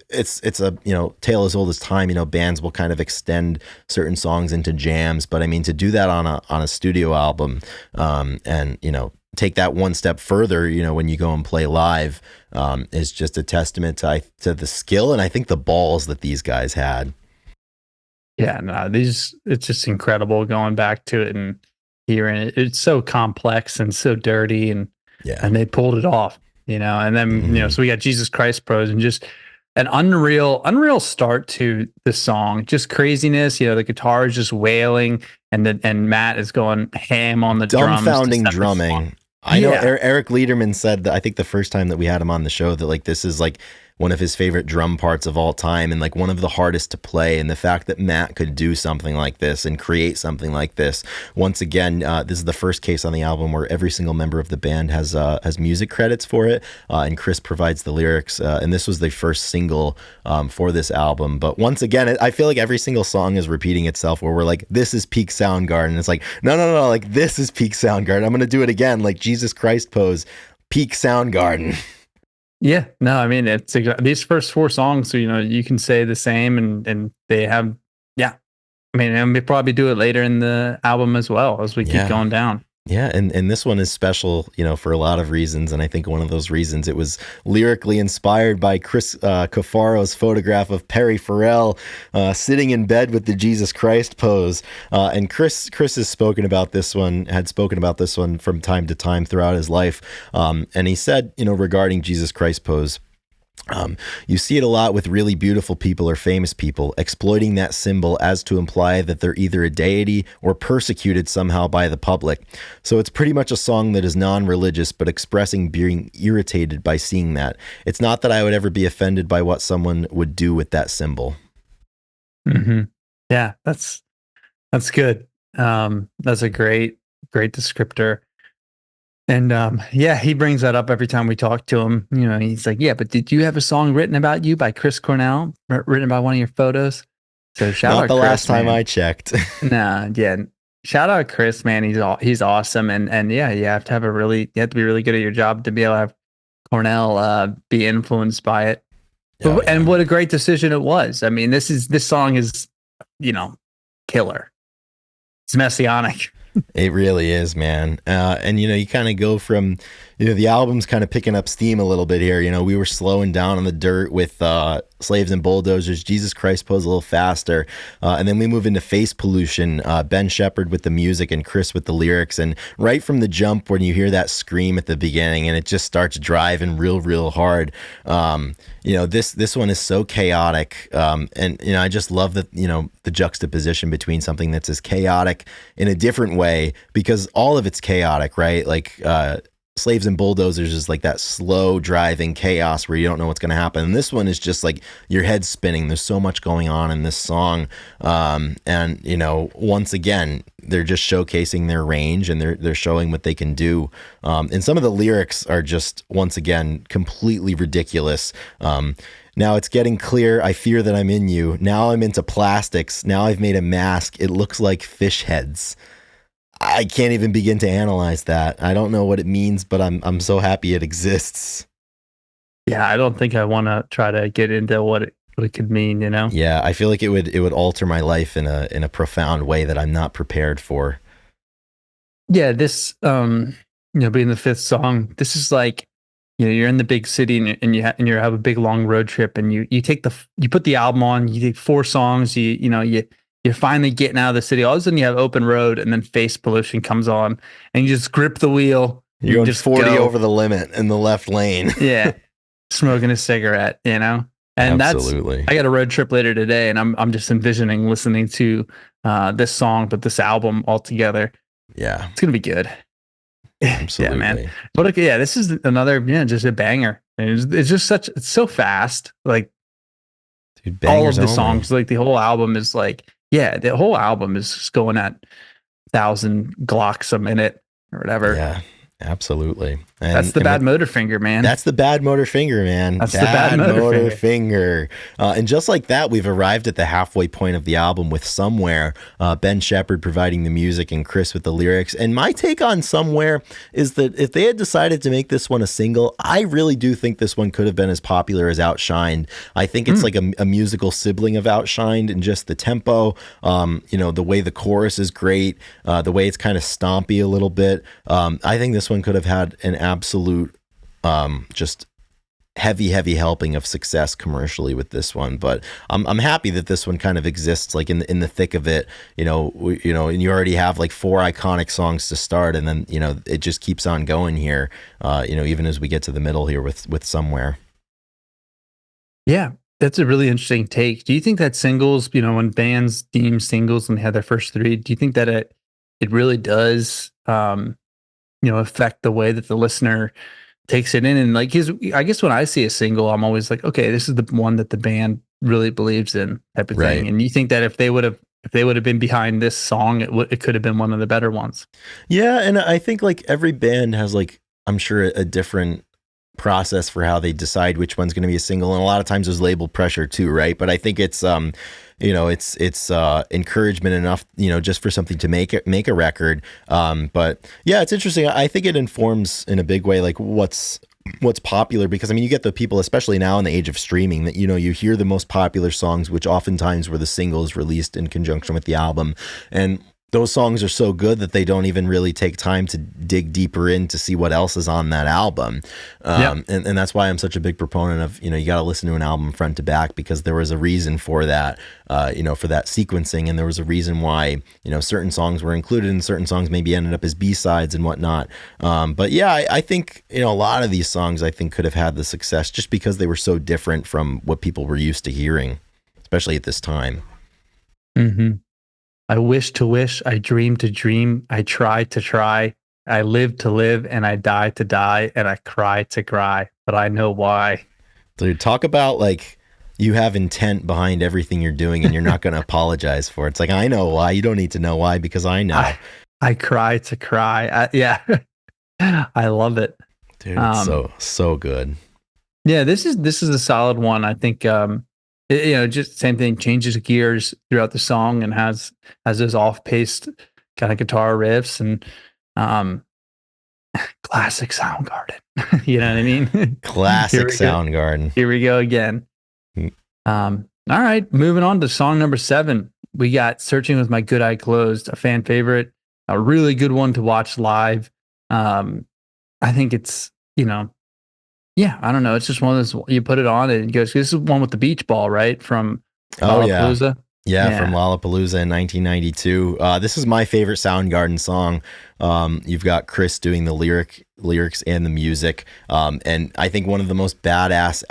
it's a tale as old as time. Bands will kind of extend certain songs into jams, but I mean, to do that on a studio album, and take that one step further, when you go and play live, is just a testament to the skill and I think the balls that these guys had. Yeah, no, it's just incredible going back to it and hearing it. It's so complex and so dirty, Yeah. and they pulled it off, and then, so we got Jesus Christ Pros and just an unreal start to the song, just craziness. The guitar is just wailing and Matt is going ham on the drums. Dumbfounding drumming. I know Eric Lederman said that I think the first time that we had him on the show that like this is like one of his favorite drum parts of all time and like one of the hardest to play. And the fact that Matt could do something like this and create something like this. Once again, this is the first case on the album where every single member of the band has music credits for it. And Chris provides the lyrics. And this was the first single for this album. But once again, I feel like every single song is repeating itself where we're like, this is peak Soundgarden. It's like, no, like this is peak Soundgarden. I'm going to do it again. Like Jesus Christ Pose, peak Soundgarden. Yeah, no, I mean, it's these first four songs, so, you can say the same and they have, yeah. I mean, and we probably do it later in the album as well as we keep going down. Yeah, and this one is special, for a lot of reasons, and I think one of those reasons it was lyrically inspired by Chris Cafaro's photograph of Perry Farrell sitting in bed with the Jesus Christ pose, and Chris has spoken about this one from time to time throughout his life, and he said, regarding Jesus Christ pose. You see it a lot with really beautiful people or famous people exploiting that symbol as to imply that they're either a deity or persecuted somehow by the public. So it's pretty much a song that is non-religious, but expressing being irritated by seeing that. It's not that I would ever be offended by what someone would do with that symbol. Mm-hmm. Yeah, that's good. That's a great descriptor. And he brings that up every time we talk to him. He's like, yeah, but did you have a song written about you by Chris Cornell, written by one of your photos? So shout out Not the Chris, last time man. I checked. Nah, yeah. Shout out Chris, man. He's awesome. And yeah, you have to be really good at your job to be able to have Cornell be influenced by it. Oh, yeah. And what a great decision it was. I mean, this song is, killer. It's messianic. It really is, man. And, you kind of go from, the album's kind of picking up steam a little bit here. We were slowing down on the dirt with Slaves and Bulldozers, Jesus Christ Pose a little faster. And then we move into Face Pollution, Ben Shepherd with the music and Chris with the lyrics. And right from the jump, when you hear that scream at the beginning and it just starts driving real hard, this one is so chaotic. And, I just love that, the juxtaposition between something that's as chaotic in a different way, because all of it's chaotic, right? Like, Slaves and Bulldozers is like that slow driving chaos where you don't know what's going to happen. And this one is just like your head's spinning. There's so much going on in this song. And, once again, they're just showcasing their range and they're showing what they can do. And some of the lyrics are just, once again, completely ridiculous. Now it's getting clear. I fear that I'm in you. Now I'm into plastics. Now I've made a mask. It looks like fish heads. I can't even begin to analyze that. I don't know what it means, but I'm so happy it exists. Yeah, I don't think I want to try to get into what it could mean, Yeah, I feel like it would alter my life in a profound way that I'm not prepared for. Yeah, this being the fifth song, this is like, you're in the big city and you have a big long road trip and you put the album on, you take four songs, you're finally getting out of the city. All of a sudden you have Open Road and then Face Pollution comes on and you just grip the wheel. You're going just 40 over the limit in the left lane. Yeah. Smoking a cigarette, And Absolutely. I got a road trip later today and I'm just envisioning listening to this song, but this album all together. Yeah. It's going to be good. Absolutely. Yeah, man. But this is another, just a banger. It's just it's so fast. Like, dude, all of the songs, like the whole album is like, the whole album is just going at 1,000 Glocks a minute or whatever. Yeah, absolutely. That's the Badmotorfinger, man. That's the Badmotorfinger, man. That's the Badmotorfinger. Badmotorfinger. And just like that, we've arrived at the halfway point of the album with Somewhere. Ben Shepherd providing the music and Chris with the lyrics. And my take on Somewhere is that if they had decided to make this one a single, I really do think this one could have been as popular as Outshined. I think it's like a musical sibling of Outshined, and just the tempo, the way the chorus is great, the way it's kind of stompy a little bit. I think this one could have had an absolute just heavy helping of success commercially with this one. But I'm happy that this one kind of exists like in the thick of it, and you already have like 4 iconic songs to start, and then it just keeps on going here, even as we get to the middle here with Somewhere. Yeah, that's a really interesting take. Do you think that singles, when bands deem singles when they have their first 3, do you think that it really does affect the way that the listener takes it in? And like, I guess when I see a single, I'm always like, okay, this is the one that the band really believes in, type of thing. And you think that if they would have been behind this song, it could have been one of the better ones. Yeah, and I think like every band has like, I'm sure, a different process for how they decide which one's going to be a single, and a lot of times there's label pressure too, right? But I think it's it's encouragement enough, just for something to make a record. But yeah, it's interesting. I think it informs in a big way like what's popular, because I mean, you get the people, especially now in the age of streaming, that you hear the most popular songs, which oftentimes were the singles released in conjunction with the album, and those songs are so good that they don't even really take time to dig deeper in to see what else is on that album. And that's why I'm such a big proponent of, you got to listen to an album front to back, because there was a reason for that, for that sequencing. And there was a reason why, certain songs were included and certain songs maybe ended up as B-sides and whatnot. But yeah, I think, a lot of these songs I think could have had the success just because they were so different from what people were used to hearing, especially at this time. Mm-hmm. I wish to wish, I dream to dream, I try to try, I live to live, and I die to die, and I cry to cry, but I know why. Dude, talk about like you have intent behind everything you're doing and you're not going to apologize for it. It's like, I know why. You don't need to know why, because I know. I cry to cry. Yeah. I love it. Dude, it's so good. Yeah, this is a solid one. I think just same thing, changes gears throughout the song and has those off-paced kind of guitar riffs and classic Soundgarden. You know what I mean? Classic Soundgarden. Here we go again. All right, moving on to song number 7. We got Searching with My Good Eye Closed, a fan favorite, a really good one to watch live. I think it's, yeah, I don't know. It's just one of those, you put it on and it goes, this is one with the beach ball, right? From Lollapalooza. Yeah, from Lollapalooza in 1992. This is my favorite Soundgarden song. You've got Chris doing the lyrics and the music. And I think one of the most badass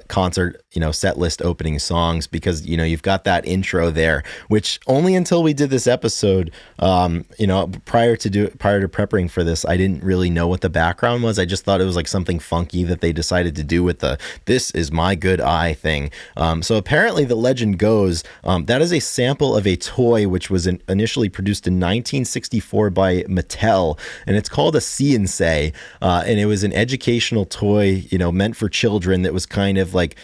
concert, set list opening songs, because, you've got that intro there, which only until we did this episode, prior to preparing for this, I didn't really know what the background was. I just thought it was like something funky that they decided to do with the "This is my good eye" thing. So apparently the legend goes, that is a sample of a toy which was initially produced in 1964 by Mattel, and it's called a See and Say, and it was an educational toy, meant for children, that was kind of like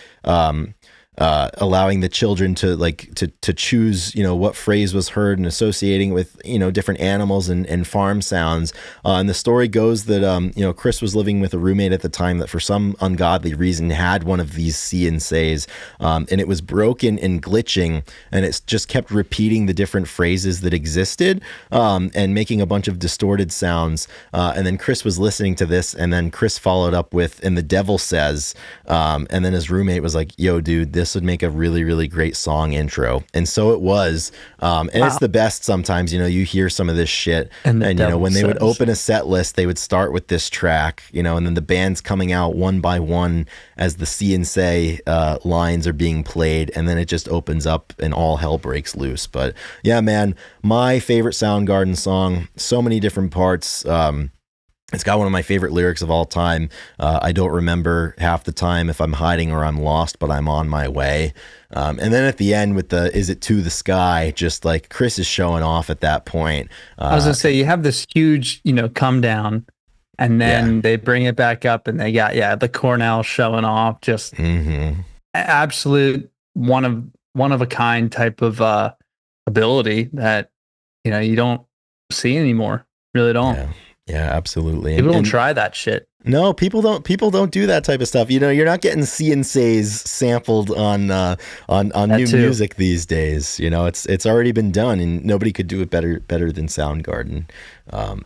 allowing the children to choose, what phrase was heard and associating with, different animals and farm sounds. And the story goes that, Chris was living with a roommate at the time that for some ungodly reason had one of these See and Says, and it was broken and glitching, and it just kept repeating the different phrases that existed, and making a bunch of distorted sounds. And then Chris was listening to this, and then Chris followed up with, "And the devil says," and then his roommate was like, "Yo, dude, this would make a really, really great song intro." And so it was. And It's the best sometimes, you hear some of this shit, and when they would open a set list, they would start with this track, and then the band's coming out one by one as the See and Say lines are being played, and then it just opens up and all hell breaks loose. But yeah, man, my favorite Soundgarden song, so many different parts. It's got one of my favorite lyrics of all time. I don't remember half the time if I'm hiding or I'm lost, but I'm on my way. And then at the end with the "Is it to the sky?" just like Chris is showing off at that point. I was going to say, you have this huge, come down, And Yeah. then they bring it back up and they got, the Cornell showing off, just absolute one of a kind type of ability that, you don't see anymore. Really don't. Yeah. Yeah, absolutely. People don't And try that shit. no, people don't do that type of stuff. You're not getting CNCs sampled on That new too. music these days. It's already been done, and nobody could do it better than Soundgarden.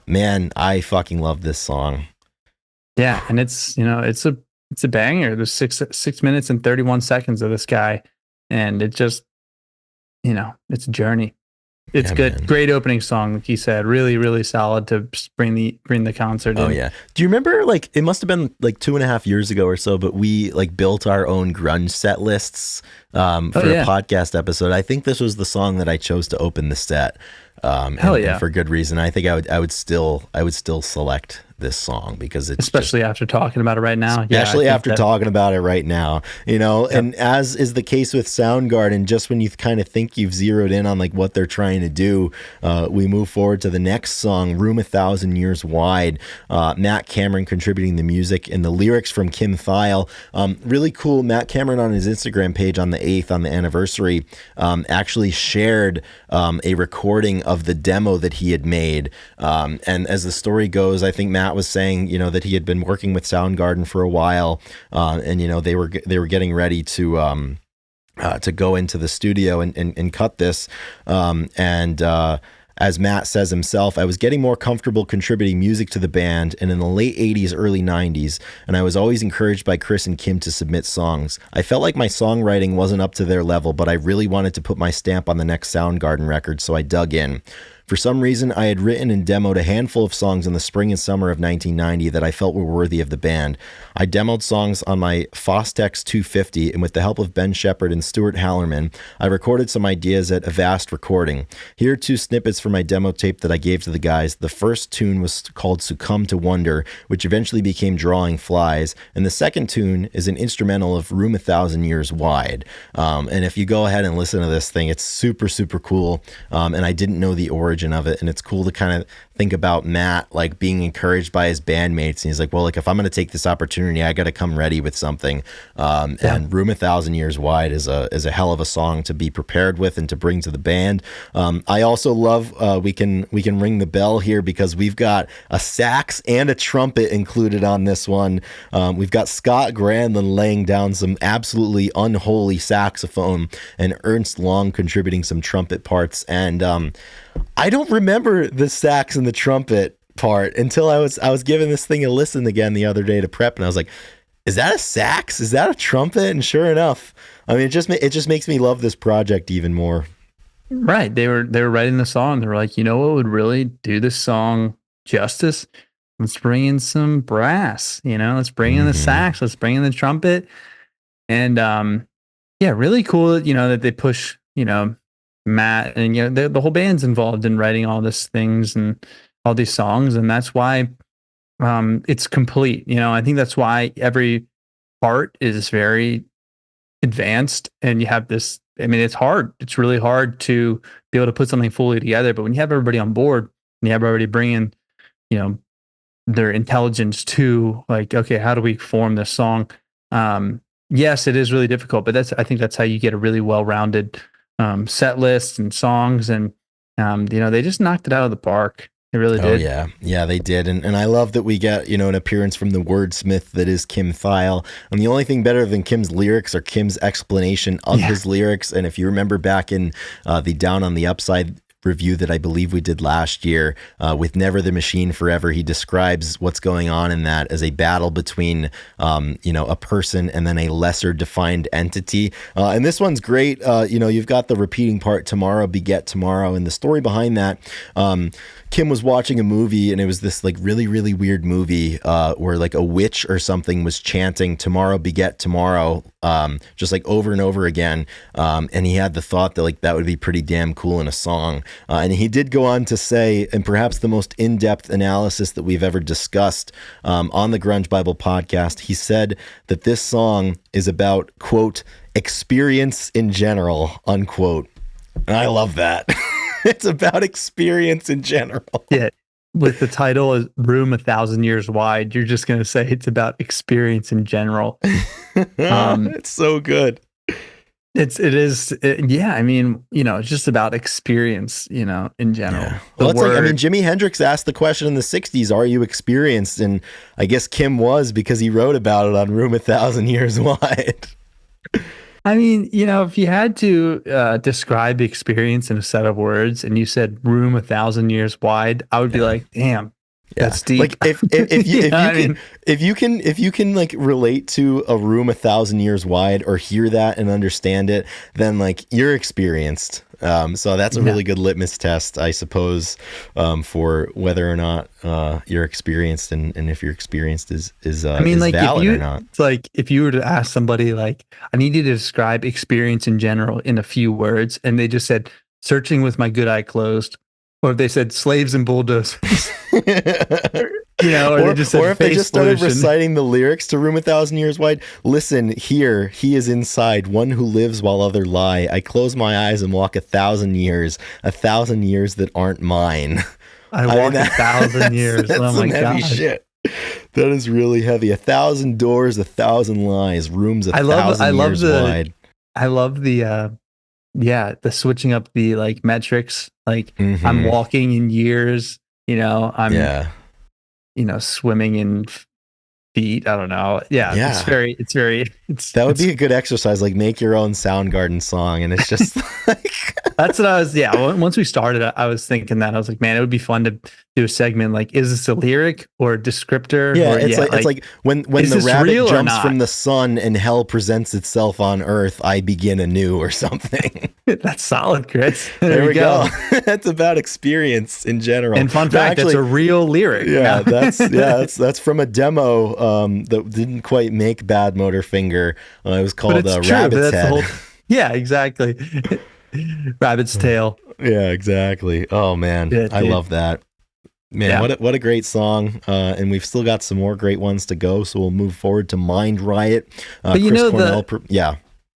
Man, I fucking love this song. Yeah, and it's a banger. There's 6 minutes and 31 seconds of this guy, and it just, it's a journey. It's Yeah, good. man. Great opening song, like you said. Really, really solid to bring the concert Oh in. yeah. Do you remember, like, it must have been like 2.5 years ago or so, but we like built our own grunge set lists for a Yeah. podcast episode. I think this was the song that I chose to open the set. Hell And yeah. for good reason. I think I would still select this song because it's just, Especially after talking about it right now. especially I think after that, talking about it right now, and as is the case with Soundgarden, just when you kind of think you've zeroed in on like what they're trying to do, we move forward to the next song, Room 1,000 Years Wide. Matt Cameron contributing the music and the lyrics from Kim Thile. Really cool. Matt Cameron on his Instagram page on the 8th, on the anniversary, actually shared a recording of the demo that he had made. And as the story goes, I think Matt was saying, that he had been working with Soundgarden for a while, and they were getting ready to go into the studio and cut this, and as Matt says himself, I was getting more comfortable contributing music to the band, and in the late 80s, early 90s, and I was always encouraged by Chris and Kim to submit songs. I felt like my songwriting wasn't up to their level, but I really wanted to put my stamp on the next Soundgarden record, so I dug in. For some reason, I had written and demoed a handful of songs in the spring and summer of 1990 that I felt were worthy of the band. I demoed songs on my Fostex 250, and with the help of Ben Shepherd and Stuart Hallerman, I recorded some ideas at Avast Recording. Here are 2 snippets from my demo tape that I gave to the guys. The first tune was called Succumb to Wonder, which eventually became Drawing Flies, and the second tune is an instrumental of Room 1,000 Years Wide. And if you go ahead and listen to this thing, it's super, super cool, and I didn't know the origin of it, and it's cool to kind of think about Matt like being encouraged by his bandmates, and he's like, well, like, if I'm going to take this opportunity, I got to come ready with something. And Room 1,000 Years Wide is a hell of a song to be prepared with and to bring to the band. I also love we can ring the bell here because we've got a sax and a trumpet included on this one. We've got Scott Granlund laying down some absolutely unholy saxophone and Ernst Long contributing some trumpet parts, and I don't remember the sax and the trumpet part until I was giving this thing a listen again the other day to prep, and I was like, is that a sax? Is that a trumpet? And sure enough, I mean, it just makes me love this project even more. Right. They were writing the song. They were like, what would really do this song justice? Let's bring in some brass, let's bring in the sax, let's bring in the trumpet. And really cool, that they push, Matt, and the whole band's involved in writing all these things and all these songs, and that's why it's complete. I think that's why every part is very advanced, and you have this. I mean, it's hard. It's really hard to be able to put something fully together, but when you have everybody on board and you have everybody bringing, their intelligence to, like, okay, how do we form this song? Yes, it is really difficult, but I think that's how you get a really well-rounded set list and songs, and they just knocked it out of the park. They really did. Oh yeah, they did, and I love that we get an appearance from the wordsmith that is Kim Thile. And the only thing better than Kim's lyrics are Kim's explanation of his lyrics. And if you remember back in the Down on the Upside review that I believe we did last year with Never the Machine Forever, he describes what's going on in that as a battle between a person and then a lesser defined entity, and this one's great. You've got the repeating part, tomorrow beget tomorrow, and the story behind that, Kim was watching a movie, and it was this like really, really weird movie where like a witch or something was chanting tomorrow beget tomorrow, just like over and over again, and he had the thought that like that would be pretty damn cool in a song. And he did go on to say, and perhaps the most in-depth analysis that we've ever discussed on the Grunge Bible podcast, he said that this song is about, quote, experience in general, unquote. And I love that. It's about experience in general. Yeah. with the title is Room 1,000 Years Wide, you're just going to say it's about experience in general. It's so good. Yeah. I mean, it's just about experience, in general. Yeah. Well, it's like, I mean, Jimi Hendrix asked the question in the 60s, are you experienced? And I guess Kim was, because he wrote about it on Room 1,000 Years Wide. I mean, if you had to describe the experience in a set of words and you said room 1,000 years wide, I would be like, damn, that's deep. Like if you can like relate to a room 1,000 years wide or hear that and understand it, then like you're experienced. So that's a really good litmus test, I suppose, for whether or not you're experienced, and if you're experienced is like valid or not. It's like if you were to ask somebody like, I need you to describe experience in general in a few words, and they just said searching with my good eye closed, or if they said slaves and bulldozers, or they just said, or if they just started pollution. reciting the lyrics to Room 1,000 Years Wide. Listen, here, he is inside, one who lives while other lie. I close my eyes and walk 1,000 years, 1,000 years that aren't mine. I walk 1,000 years. That's oh my some heavy God. shit. That is really heavy. 1,000 doors, 1,000 lies, rooms 1,000 years wide. I love the switching up the like metrics. Like I'm walking in years, I'm swimming in feet. I don't know. Yeah. That would be a good exercise. Like make your own Soundgarden song. And it's just like, that's what I was. Yeah. Once we started, I was thinking that I was like, man, it would be fun to do a segment. Like, is this a lyric or a descriptor? Yeah. It's like when the rabbit jumps from the sun and hell presents itself on earth, I begin anew or something. That's solid, Chris. There we go. That's about experience in general. And fun fact, that's a real lyric. Yeah. That's from a demo that didn't quite make Badmotorfinger. It was called Rabbit's Head. Yeah, exactly. Rabbit's Tail. Yeah, exactly. Oh man, yeah, I love that. Man, what a great song. And we've still got some more great ones to go. So we'll move forward to Mind Riot. But Chris Cornell,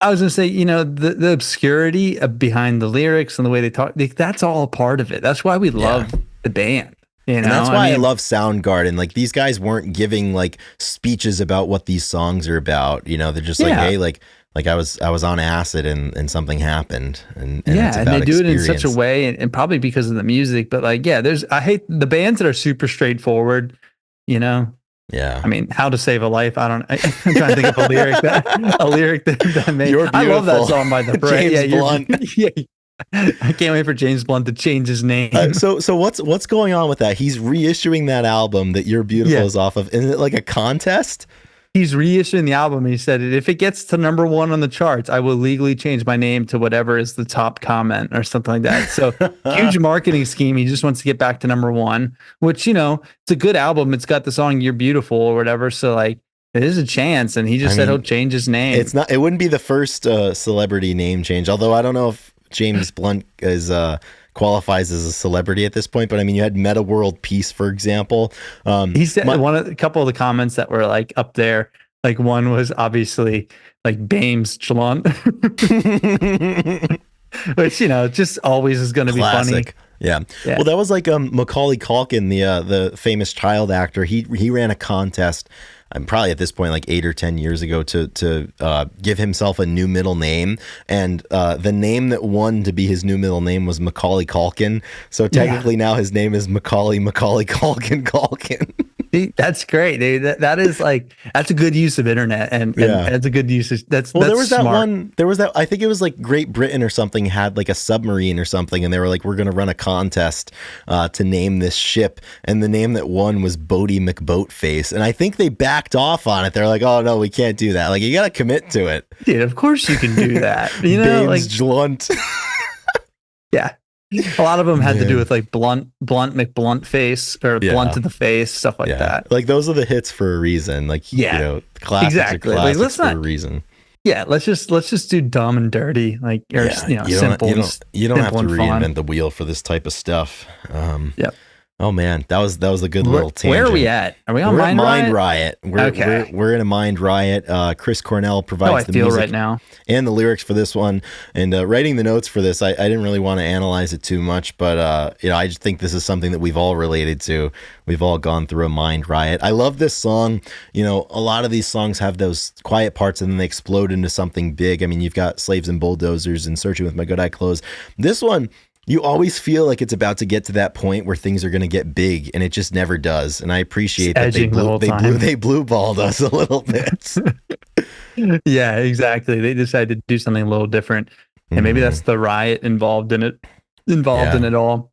I was going to say, the obscurity behind the lyrics and the way they talk, that's all a part of it. That's why we love the band. And that's why I love Soundgarden. Like these guys weren't giving like speeches about what these songs are about. They're just like, hey, like I was on acid and something happened. And it's about they do experience. it in such a way, and probably because of the music. But like, I hate the bands that are super straightforward. Yeah. I mean, How to Save a Life. I'm trying to think of a lyric that made. I love that song by the James Blunt. Yeah. I can't wait for James Blunt to change his name. So what's going on with that? He's reissuing that album that You're Beautiful is off of. Isn't it like a contest? He's reissuing the album. He said, if it gets to number 1 on the charts, I will legally change my name to whatever is the top comment or something like that. So huge marketing scheme. He just wants to get back to number 1, which, it's a good album. It's got the song You're Beautiful or whatever. So like, it is a chance. And he just said he'll change his name. It wouldn't be the first celebrity name change. Although I don't know if James Blunt qualifies as a celebrity at this point, but I mean, you had Meta World Peace, for example. He said a couple of the comments that were like up there, like one was obviously like Bames Chalon, which just always is going to be funny. Yeah. Well, that was like Macaulay Culkin, the famous child actor. He ran a contest. I'm probably at this point like 8 or 10 years ago to give himself a new middle name, and the name that won to be his new middle name was Macaulay Culkin. So technically now his name is Macaulay Culkin. That's great. That's a good use of internet, and that's a good usage. There was smart. I think it was like Great Britain or something had like a submarine or something, and they were like, we're going to run a contest to name this ship, and the name that won was Bodie McBoatface, and I think they backed off on it. They're like, oh no, we can't do that. Like, you got to commit to it. Dude, of course you can do that. Bames Blunt. Yeah. A lot of them had to do with like Blunt McBlunt face or Blunt to the face, stuff like that. Like those are the hits for a reason. Like, classics exactly. are classics for a reason. Yeah, let's just do dumb and dirty, like simple. You don't have to reinvent the wheel for this type of stuff. Yep. Oh man, that was a good little Where are we tangent. at? Are we on We're at Mind Mind Riot? Riot. Okay. We're in a Mind Riot. Chris Cornell How I provides the feel right music now. and the lyrics for this one. And writing the notes for this, I didn't really want to analyze it too much, but I just think this is something that we've all related to. We've all gone through a Mind Riot. I love this song. A lot of these songs have those quiet parts and then they explode into something big. I mean, you've got Slaves and Bulldozers and Searching with My Good Eye Closed. This one, you always feel like it's about to get to that point where things are going to get big, and it just never does. And I Just appreciate that edging the whole time. they blue balled us a little bit. Yeah, exactly. They decided to do something a little different. And maybe that's Mhm. the riot involved in Yeah. it all.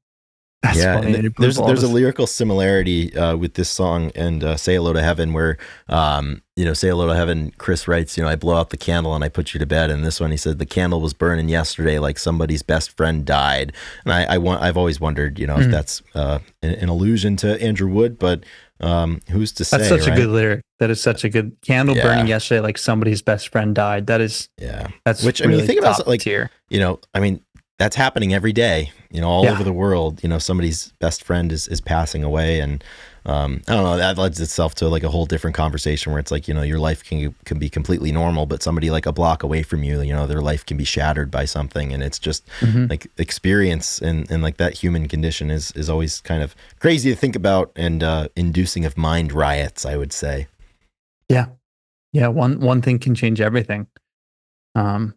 That's Yeah, funny. and They blue balled there's a us. lyrical similarity with this song and "Say Hello to Heaven," where "Say Hello to Heaven." Chris writes, "I blow out the candle and I put you to bed." And this one, he said, "The candle was burning yesterday, like somebody's best friend died." And I've always wondered, if that's an allusion to Andrew Wood, but who's to That's say, such a right? good lyric. That is such a good candle burning Yeah, yesterday, like somebody's best friend died. yeah. That's Which I mean, you really think about top like, tier. I mean, that's happening every day, all over Yeah. the world. Somebody's best friend is passing away, and I don't know. That lends itself to like a whole different conversation where it's like, your life can be completely normal, but somebody like a block away from you, their life can be shattered by something, and it's just Hmm. like experience and like that human condition is always kind of crazy to think about and inducing of mind riots, I would say. Yeah. Yeah. One thing can change everything. Um,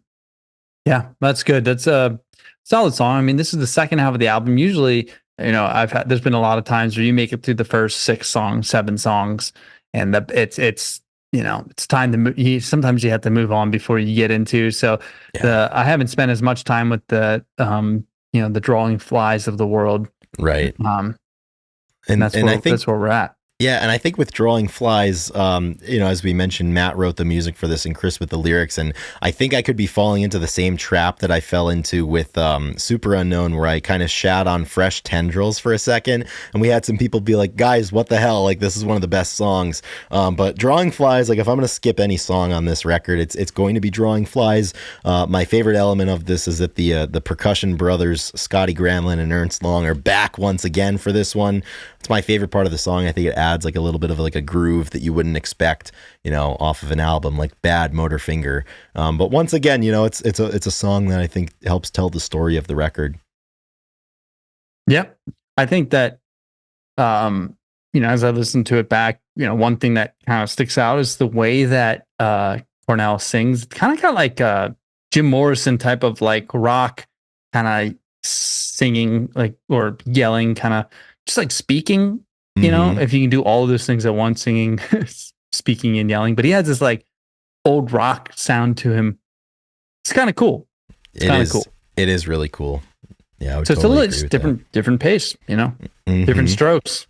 yeah, that's good. That's a solid song. I mean, this is the second half of the album. Usually, there's been a lot of times where you make it through the first 6 songs, 7 songs, and it's time to move. Sometimes you have to move on before you get into. So Yeah, I haven't spent as much time with the drawing flies of the world. right. Um, and And I think that's where we're at. Yeah, and I think with Drawing Flies, as we mentioned, Matt wrote the music for this and Chris with the lyrics, and I think I could be falling into the same trap that I fell into with Super Unknown, where I kind of shat on Fresh Tendrils for a second, and we had some people be like, "Guys, what the hell? Like, this is one of the best songs." But Drawing Flies, like, if I'm gonna skip any song on this record, it's going to be Drawing Flies. My favorite element of this is that the percussion brothers Scotty Granlin and Ernst Long are back once again for this one. It's my favorite part of the song. I think it adds like a little bit of like a groove that you wouldn't expect, off of an album like Badmotorfinger. But once again, it's a song that I think helps tell the story of the record. Yep. I think that as I listen to it back, one thing that kind of sticks out is the way that Cornell sings. It's kind of got like Jim Morrison type of like rock kind of singing, like, or yelling, kind of just like speaking. Mm-hmm. If you can do all of those things at once, singing, speaking, and yelling. But he has this like old rock sound to him. It's kind of cool. It's It kind of is. cool. It is really cool. Yeah, I would So it's a totally little agree just with that. different pace. Different Mm-hmm. strokes.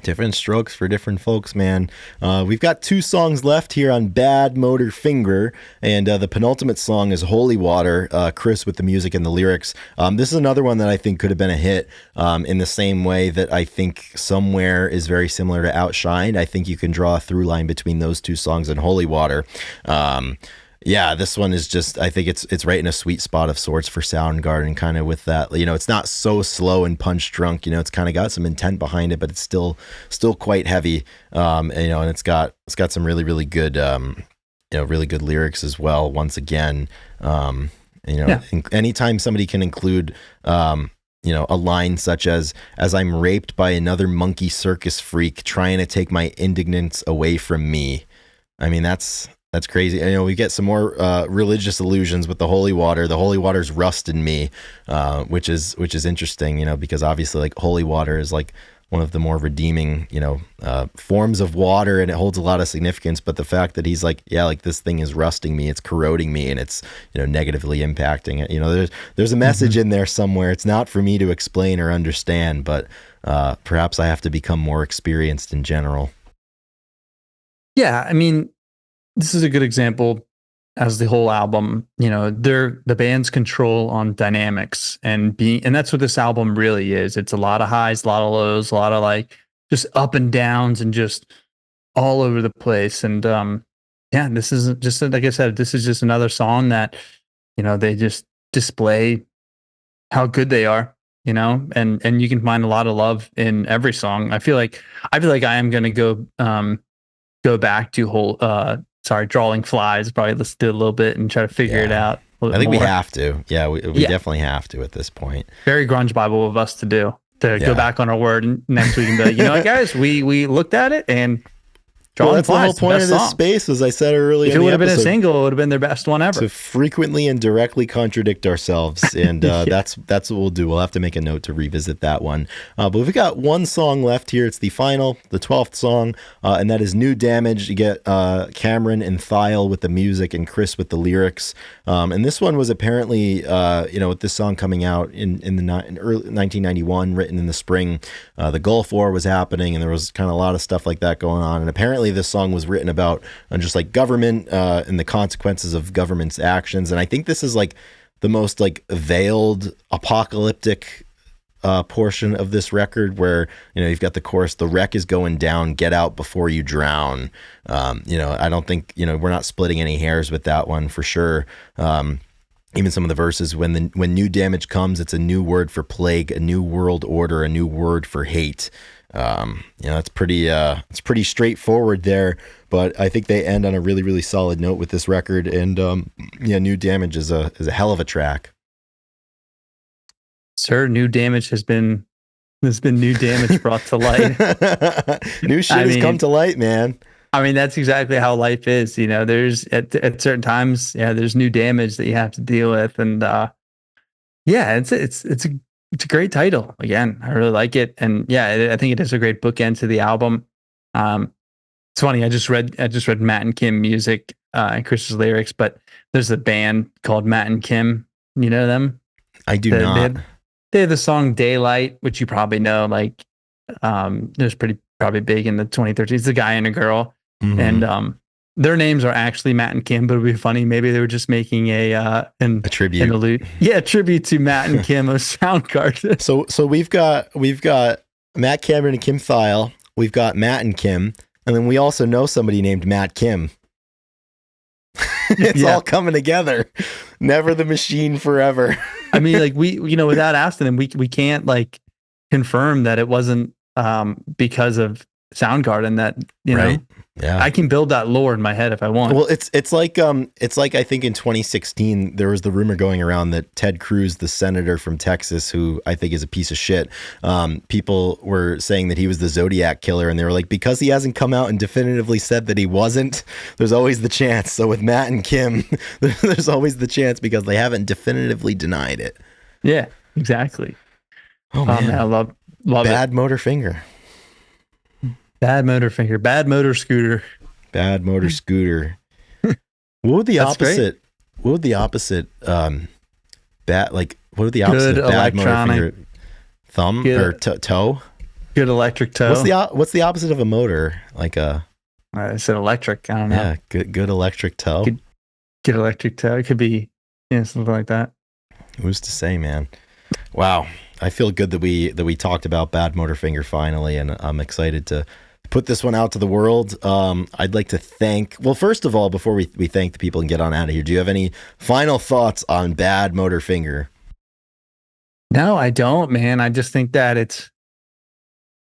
Different strokes for different folks, man. We've got 2 songs left here on Badmotorfinger, and the penultimate song is Holy Water, Chris with the music and the lyrics. This is another one that I think could have been a hit in the same way that I think Somewhere is very similar to Outshined. I think you can draw a through line between those 2 songs and Holy Water. Yeah, this one is just, I think it's right in a sweet spot of sorts for Soundgarden, kind of with that, it's not so slow and punch drunk, it's kind of got some intent behind it, but it's still quite heavy. And it's got some really, really good, really good lyrics as well. Once again, Yeah. anytime somebody can include, a line such as I'm raped by another monkey circus freak trying to take my indignance away from me. I mean, that's crazy. We get some more religious allusions with the holy water. The holy water's rust in me, which is interesting, because obviously like holy water is like one of the more redeeming, forms of water, and it holds a lot of significance. But the fact that he's like, yeah, like this thing is rusting me, it's corroding me, and it's, negatively impacting it. There's a message in there somewhere. It's not for me to explain or understand, but perhaps I have to become more experienced in general. Yeah. I mean, this is a good example as the whole album, they're the band's control on dynamics and that's what this album really is. It's a lot of highs, a lot of lows, a lot of like just up and downs and just all over the place. And yeah, this is just like I said, this is just another song that, they just display how good they are. and you can find a lot of love in every song. I feel like I am gonna go back to Drawing Flies, probably listen to it a little bit and try to figure it Yeah. out a little I bit think we more. have to. Yeah, we Yeah, definitely have to at this point. very grunge Bible of us to do, to go Yeah. back on our word next week and be like, you know what, guys, we looked at it, and Well, Drawing that's the whole Flies, the point of best this song. space, as I said earlier If in it the would have been a episode, single, it would have been their best one ever. to frequently and directly contradict ourselves, and Yeah. that's what we'll do. We'll have to make a note to revisit that one. But we've got one song left here. It's the 12th song, and that is "New Damage." You get Cameron and Thiel with the music and Chris with the lyrics. And this one was apparently, with this song coming out in early 1991, written in the spring, the Gulf War was happening, and there was kind of a lot of stuff like that going on. And apparently, this song was written about just like government and the consequences of government's actions. And I think this is like the most like veiled apocalyptic portion of this record, where you've got the chorus, "The wreck is going down, get out before you drown." I don't think we're not splitting any hairs with that one for sure. Even some of the verses, when new damage comes, it's a new word for plague, a new world order, a new word for hate. It's pretty straightforward there, but I think they end on a really, really solid note with this record. And New Damage is a hell of a track. Sir, new damage has been new damage brought to light. New shit has come to light, man. I mean, that's exactly how life is. There's at certain times, there's new damage that you have to deal with, and it's a great title. Again, I really like it, and I think it is a great bookend to the album. It's funny. I just read Matt and Kim music and Chris's lyrics, but there's a band called Matt and Kim. You know them? I do not. They have the song "Daylight," which you probably know. Like, it was probably big in the 2013s. It's a guy and a girl, and their names are actually Matt and Kim. But it'd be funny. Maybe they were just making a tribute, an allude. Yeah, tribute to Matt and Kim of Soundgarden. So we've got Matt Cameron and Kim Thiel. We've got Matt and Kim, and then we also know somebody named Matt Kim. It's all coming together. Never the machine forever. I mean, like without asking them, we can't like confirm that it wasn't because of Soundgarden that right. Yeah, I can build that lore in my head if I want. Well, it's like I think in 2016 there was the rumor going around that Ted Cruz, the senator from Texas, who I think is a piece of shit, people were saying that he was the Zodiac killer, and they were like, because he hasn't come out and definitively said that he wasn't, there's always the chance. So with Matt and Kim, there's always the chance because they haven't definitively denied it. Yeah, exactly. Oh man, I love Badmotorfinger. Bad Motorfinger, Bad Motor Scooter. Bad Motor Scooter. What would the opposite? Great. What would the opposite? Bad Bad Motorfinger? Thumb or toe? Good electric toe. What's the opposite of a motor? Like a? I said electric. I don't know. Yeah, good electric toe. Good electric toe. It could be something like that. Who's to say, man? Wow, I feel good that we talked about Badmotorfinger finally, and I'm excited to put this one out to the world. I'd like to first of all, before we thank the people and get on out of here, do you have any final thoughts on Badmotorfinger? No, I don't, man. I just think that it's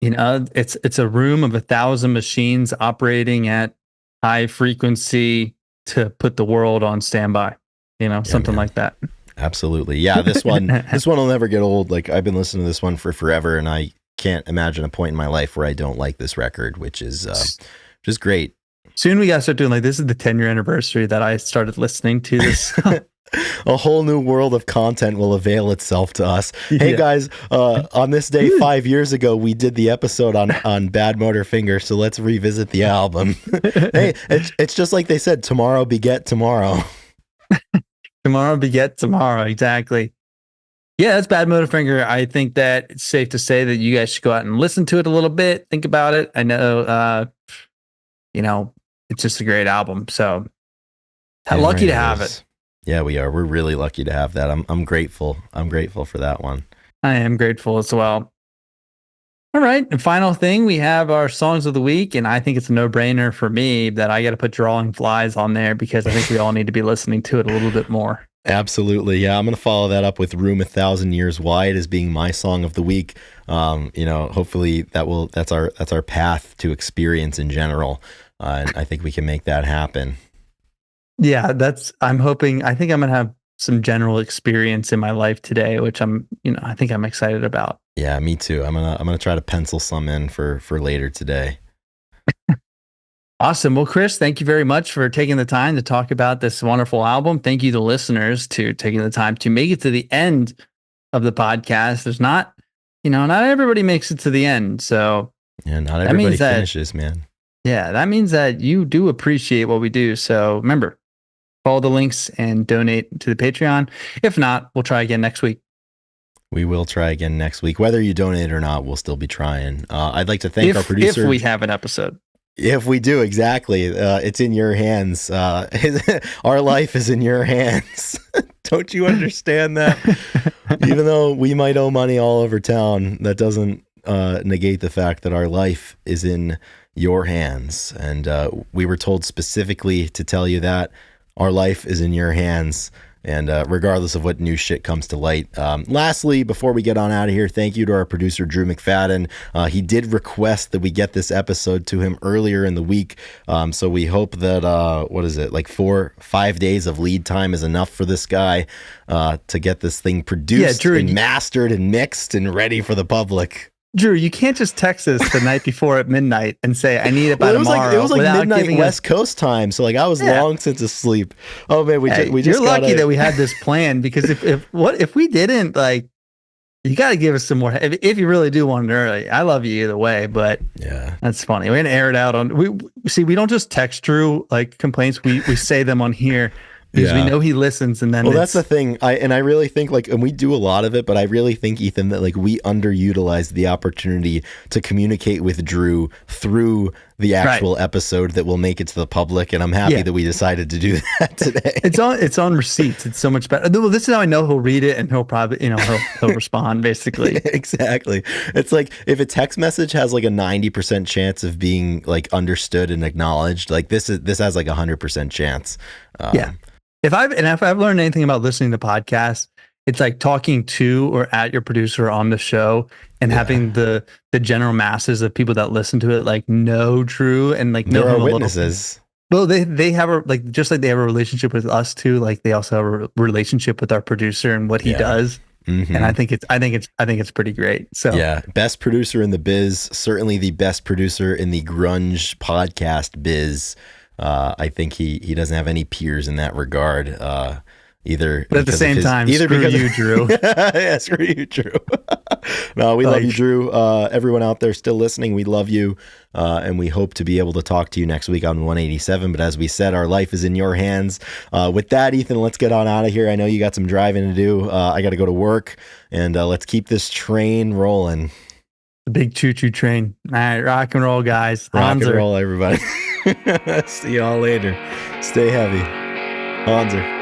a room of 1,000 machines operating at high frequency to put the world on standby, something like that. Absolutely. Yeah. This one will never get old. Like, I've been listening to this one for forever, and I can't imagine a point in my life where I don't like this record, which is just great. Soon we got to start doing this is the 10-year anniversary that I started listeing to this. A whole new world of content will avail itself to us. Hey guys, on this day 5 years ago, we did the episode on Badmotorfinger, so let's revisit the album. Hey, it's just like they said, tomorrow beget tomorrow. Tomorrow beget tomorrow, exactly. Yeah, that's Badmotorfinger. I think that it's safe to say that you guys should go out and listen to it a little bit, think about it. I know, it's just a great album. So lucky to have it. Yeah, we are. We're really lucky to have that. I'm grateful. I'm grateful for that one. I am grateful as well. All right. And final thing, we have our songs of the week. And I think it's a no-brainer for me that I got to put Drawing Flies on there because I think we all need to be listening to it a little bit more. Absolutely. Yeah, I'm going to follow that up with Room a Thousand Years Wide as being my song of the week. Hopefully that's our path to experience in general. And I think we can make that happen. Yeah, I'm hoping, I think I'm going to have some general experience in my life today, which I think I'm excited about. Yeah, me too. I'm going to try to pencil some in for later today. Awesome. Well, Chris, thank you very much for taking the time to talk about this wonderful album. Thank you to listeners to taking the time to make it to the end of the podcast. There's not everybody makes it to the end. So yeah, not everybody finishes, man. Yeah, that means that you do appreciate what we do. So remember, follow the links and donate to the Patreon. If not, we'll try again next week. We will try again next week. Whether you donate or not, we'll still be trying. I'd like to thank our producer. If we have an episode. If we do, exactly. It's in your hands. Our life is in your hands. Don't you understand that? Even though we might owe money all over town, that doesn't negate the fact that our life is in your hands. And we were told specifically to tell you that our life is in your hands. And regardless of what new shit comes to light. Lastly, before we get on out of here, thank you to our producer, Drew McFadden. He did request that we get this episode to him earlier in the week. So we hope that, 5 days of lead time is enough for this guy to get this thing produced and mastered and mixed and ready for the public. Drew, you can't just text us the night before at midnight and say, I need it by tomorrow. It was like midnight West Coast time. So I was long since asleep. Oh man, you're lucky that we had this plan, because if we didn't, you got to give us some more. If you really do want it early, I love you either way, but yeah, that's funny. We're going to air it out we don't just text Drew complaints. We say them on here. Because we know he listens, and then that's the thing. I really think and we do a lot of it, but I really think, Ethan, that we underutilized the opportunity to communicate with Drew through the actual episode that will make it to the public, and I'm happy that we decided to do that today. It's on receipts. It's so much better. Well, this is how I know he'll read it and he'll probably he'll respond basically. Exactly. It's like if a text message has a 90% chance of being understood and acknowledged, this has a 100% chance. If I've learned anything about listening to podcasts, it's talking to or at your producer on the show and having the general masses of people that listen to it know Drew and know there him are witnesses. Well, they have just like they have a relationship with us too. They also have a relationship with our producer and what he does. Mm-hmm. And I think it's pretty great. So best producer in the biz, certainly the best producer in the grunge podcast biz. I think he doesn't have any peers in that regard. Either, but at the same time, screw you, Drew. Yeah, screw you, Drew. No, we love you, Drew. Everyone out there still listening, we love you, and we hope to be able to talk to you next week on 187. But as we said, our life is in your hands. With that, Ethan, let's get on out of here. I know you got some driving to do. I got to go to work, and let's keep this train rolling. The big choo-choo train. All right, rock and roll, guys. Rock and roll, everybody. See y'all later. Stay heavy. Hanser.